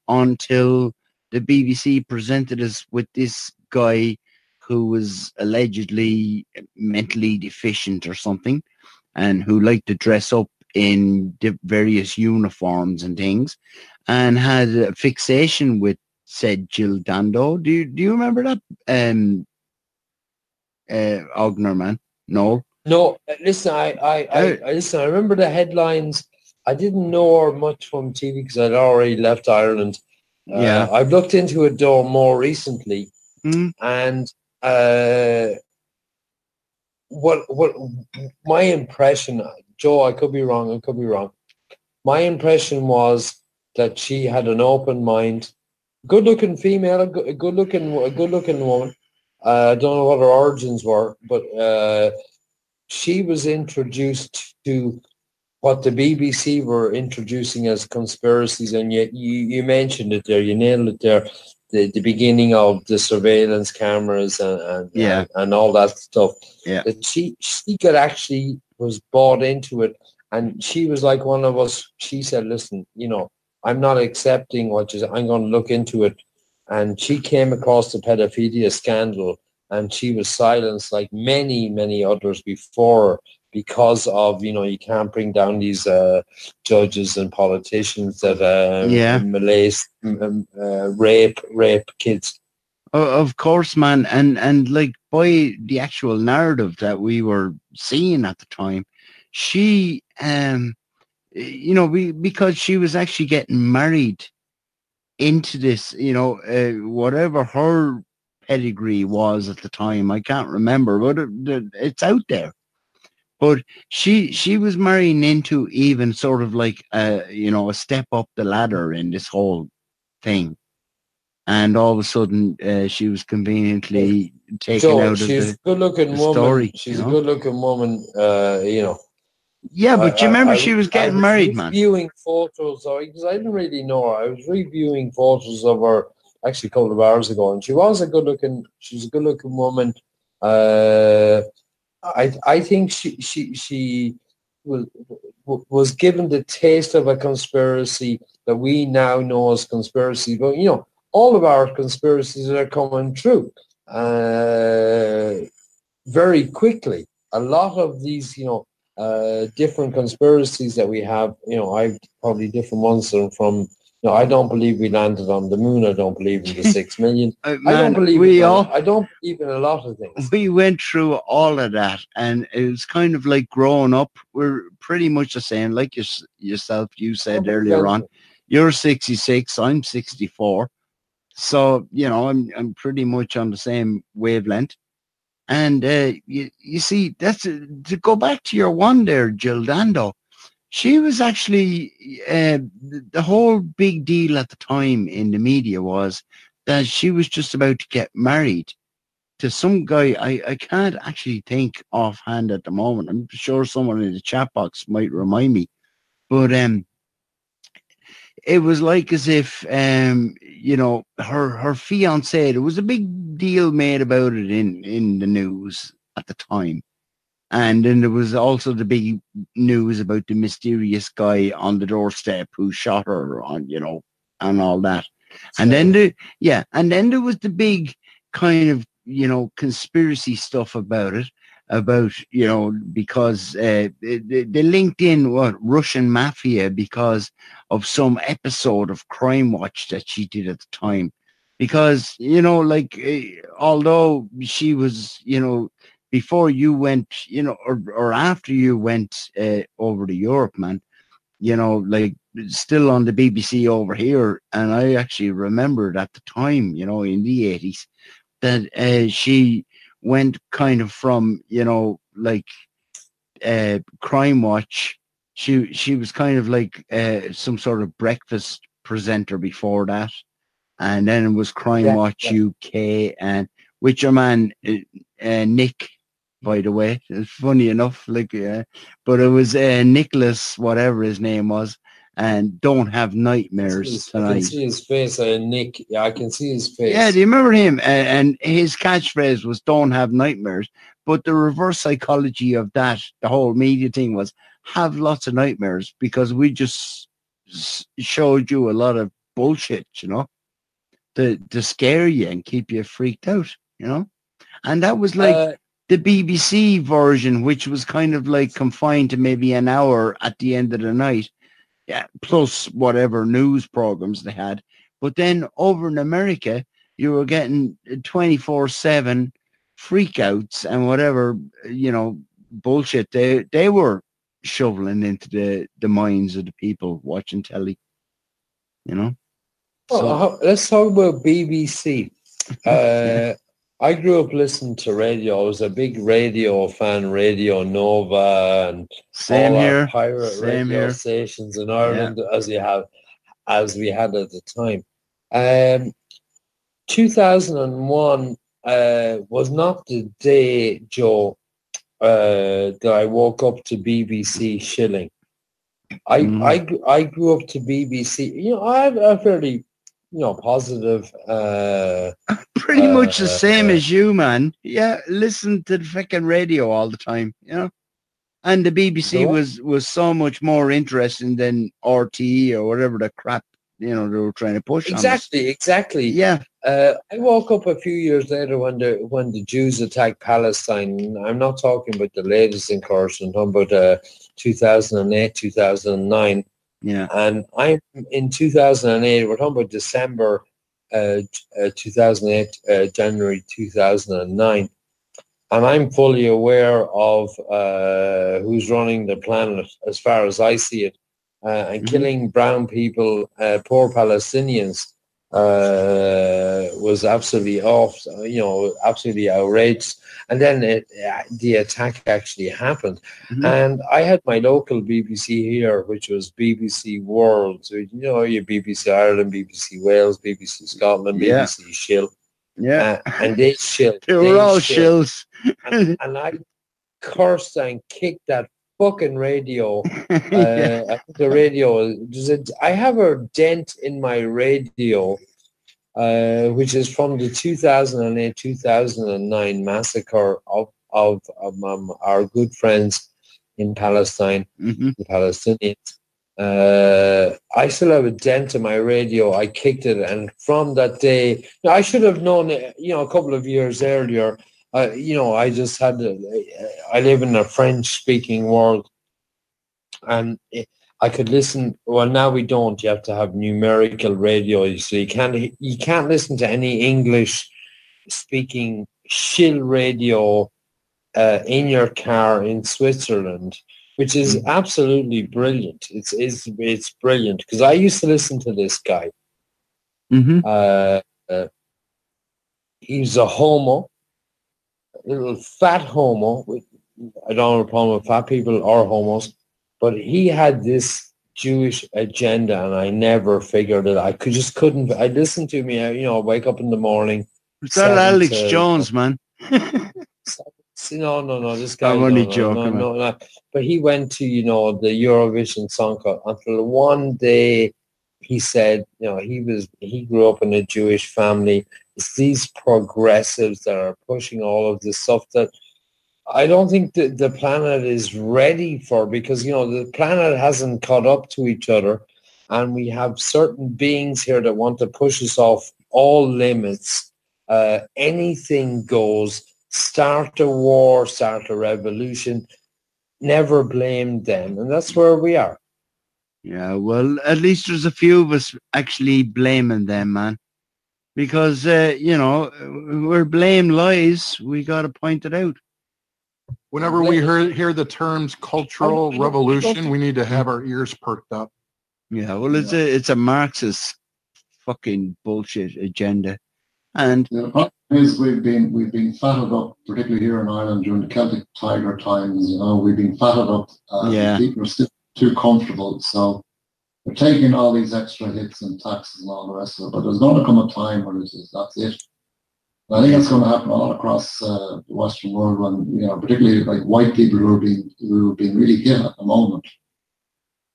until the BBC presented us with this guy who was allegedly mentally deficient or something, and who liked to dress up in various uniforms and things, and had a fixation with said Jill Dando. Do you remember that? Ognir, man? No. No, listen, I listen. I remember the headlines. I didn't know her much from TV because I'd already left Ireland. Yeah, I've looked into it though more recently, and what my impression, Joe, I could be wrong. My impression was that she had an open mind, good-looking female, a good-looking woman. I don't know what her origins were, but she was introduced to what the BBC were introducing as conspiracies, and you mentioned it there, you nailed it there, the beginning of the surveillance cameras and all that stuff. Yeah, that she could actually was bought into it, and she was like one of us. She said, "Listen, I'm not accepting what you said. I'm going to look into it." And she came across the pedophilia scandal, and she was silenced like many others before her, because of you can't bring down these judges and politicians that rape kids. Of course, man, and like by the actual narrative that we were seeing at the time, she because she was actually getting married into this, whatever her pedigree was at the time, I can't remember, but it's out there. But she was marrying into even sort of like a step up the ladder in this whole thing, and all of a sudden she was conveniently taken out of she's a good-looking woman. Story. She's a good-looking woman. Yeah, but you remember she was getting married, man. Reviewing photos, because I didn't really know her. I was reviewing photos of her actually a couple of hours ago, and she was a good-looking woman. I think she was given the taste of a conspiracy that we now know as conspiracy. But all of our conspiracies are coming true very quickly. A lot of these, different conspiracies that we have, I've probably different ones from. I don't believe we landed on the moon. I don't believe in the 6 million. Man, I don't believe I don't believe in a lot of things. We went through all of that, and it was kind of like growing up. We're pretty much the same, like yourself. You said earlier on, you're 66. I'm 64. So I'm pretty much on the same wavelength. And you see, that's to go back to your one there, Jill Dando. She was actually, the whole big deal at the time in the media was that she was just about to get married to some guy. I can't actually think offhand at the moment. I'm sure someone in the chat box might remind me. But it was like as if, her fiancé, there was a big deal made about it in the news at the time. And then there was also the big news about the mysterious guy on the doorstep who shot her and all that. And then and then there was the big kind of, conspiracy stuff about it, because they linked in Russian mafia because of some episode of Crime Watch that she did at the time. Because, although she was, before you went, or after you went over to Europe, man, still on the BBC over here. And I actually remembered at the time, in the 80s, that she went kind of from, Crime Watch. She was kind of like some sort of breakfast presenter before that. And then it was Crime Watch UK, and with your man, Nick, by the way. It's funny enough, but it was Nicholas, whatever his name was, and Don't Have Nightmares Tonight. I can see his face, Nick. Yeah, I can see his face. Yeah, do you remember him? And his catchphrase was Don't Have Nightmares. But the reverse psychology of that, the whole media thing, was have lots of nightmares, because we just showed you a lot of bullshit, to scare you and keep you freaked out, And that was like the BBC version, which was kind of like confined to maybe an hour at the end of the night, plus whatever news programs they had. But then over in America, you were getting 24/7 freakouts and whatever, bullshit they were shoveling into the minds of the people watching telly, So, let's talk about BBC. I grew up listening to radio. I was a big radio fan, Radio Nova, and Same all here. our pirate Same radio here. stations in Ireland, as we had at the time. 2001 was not the day, Joe, that I woke up to BBC shilling. I grew up to BBC. I have a fairly, positive. Pretty much the same as you, man. Yeah, listen to the fucking radio all the time, And the BBC was so much more interesting than RTE or whatever the crap, they were trying to push. Exactly. Yeah. I woke up a few years later when the Jews attacked Palestine. I'm not talking about the latest incursion. I'm talking about 2008, 2009. Yeah. And I'm in 2008. We're talking about December 2008, January 2009. And I'm fully aware of who's running the planet as far as I see it. And killing brown people, poor Palestinians, was absolutely absolutely outrageous. And then the attack actually happened. And I had my local BBC here, which was BBC World. So, your BBC Ireland, BBC Wales, BBC Scotland, BBC Shill. Yeah. And they shilled. They were all shills. and I cursed and kicked that fucking radio. I think the radio, I have a dent in my radio, which is from the 2008-2009 massacre of our good friends in Palestine, the Palestinians. I still have a dent in my radio. I kicked it, and from that day, I should have known, a couple of years earlier. I just had I live in a French-speaking world, and I could listen. Well, now we don't. You have to have numerical radio, so you can't listen to any English-speaking shill radio in your car in Switzerland, which is absolutely brilliant. It's brilliant, because I used to listen to this guy. He's a homo, a little fat homo. I don't have a problem with fat people or homos, but he had this Jewish agenda, and I never figured it. I couldn't. I listened to me. Wake up in the morning. Was that Alex Jones, man? No. This guy. I'm only joking. No. But he went to the Eurovision Song Contest until one day he said he grew up in a Jewish family. It's these progressives that are pushing all of this stuff that I don't think the planet is ready for, because the planet hasn't caught up to each other. and we have certain beings here that want to push us off all limits. Anything goes. Start a war, start a revolution. Never blame them, and that's where we are. Yeah, well, at least there's a few of us actually blaming them, man. Because, where blame lies, we got to point it out. Whenever we hear the terms cultural revolution, we need to have our ears perked up. Yeah, well, it's a Marxist fucking bullshit agenda. And the problem is we've been fatted up, particularly here in Ireland during the Celtic Tiger times. We've been fatted up. People are still too comfortable, so they're taking all these extra hits and taxes and all the rest of it. But there's going to come a time where that's it. And I think that's going to happen all across the Western world, when particularly like white people who are being really hit at the moment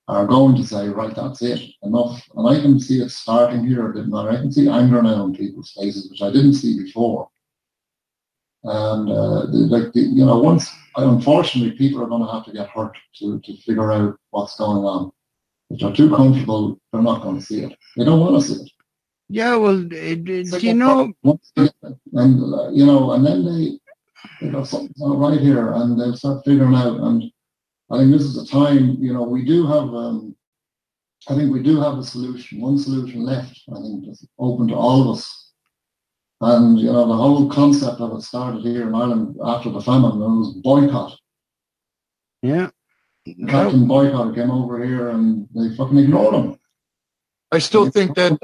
are going to say, right, that's it, enough. And I can see it starting here a bit now. I can see anger now on people's faces, which I didn't see before. And once, unfortunately, people are going to have to get hurt to figure out what's going on. If they're too comfortable, they're not going to see it. They don't want to see it. Yeah, well, and then they got something right here, and they'll start figuring out. And I think this is the time. We do have. I think we do have a solution. One solution left. I think it's open to all of us. And the whole concept of it started here in Ireland after the famine. And it was boycott. Yeah. Captain Boycott came over here, and they fucking ignored him. I still think that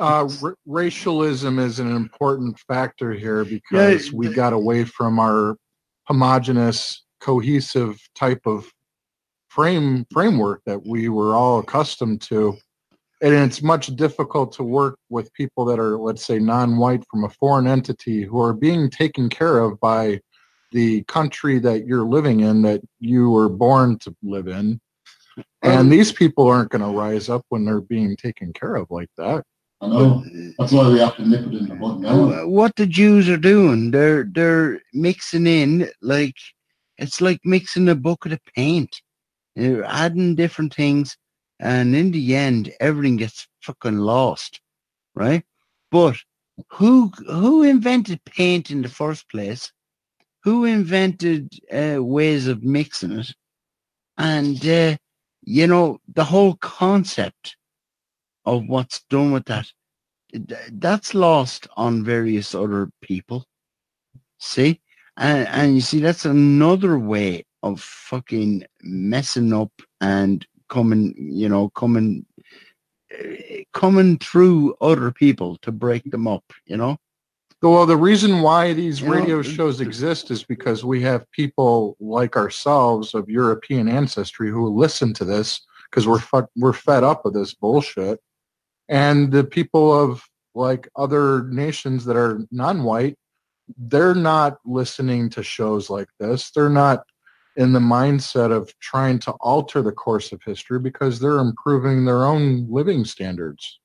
racialism is an important factor here, because we got away from our homogenous, cohesive type of framework that we were all accustomed to. And it's much difficult to work with people that are, let's say, non-white from a foreign entity who are being taken care of by the country that you're living in, that you were born to live in. And these people aren't going to rise up when they're being taken care of like that. I know. That's why we have to nip it in the bud now. What the Jews are doing, they're mixing in, like, it's like mixing a bucket of paint. They're adding different things, and in the end, everything gets fucking lost, right? But who invented paint in the first place? Who invented ways of mixing it? And, the whole concept of what's done with that's lost on various other people. See? And you see, that's another way of fucking messing up and coming through other people to break them up, Well, the reason why these radio shows exist is because we have people like ourselves of European ancestry who listen to this, because we're fed up with this bullshit. And the people of like other nations that are non-white, they're not listening to shows like this. They're not in the mindset of trying to alter the course of history, because they're improving their own living standards.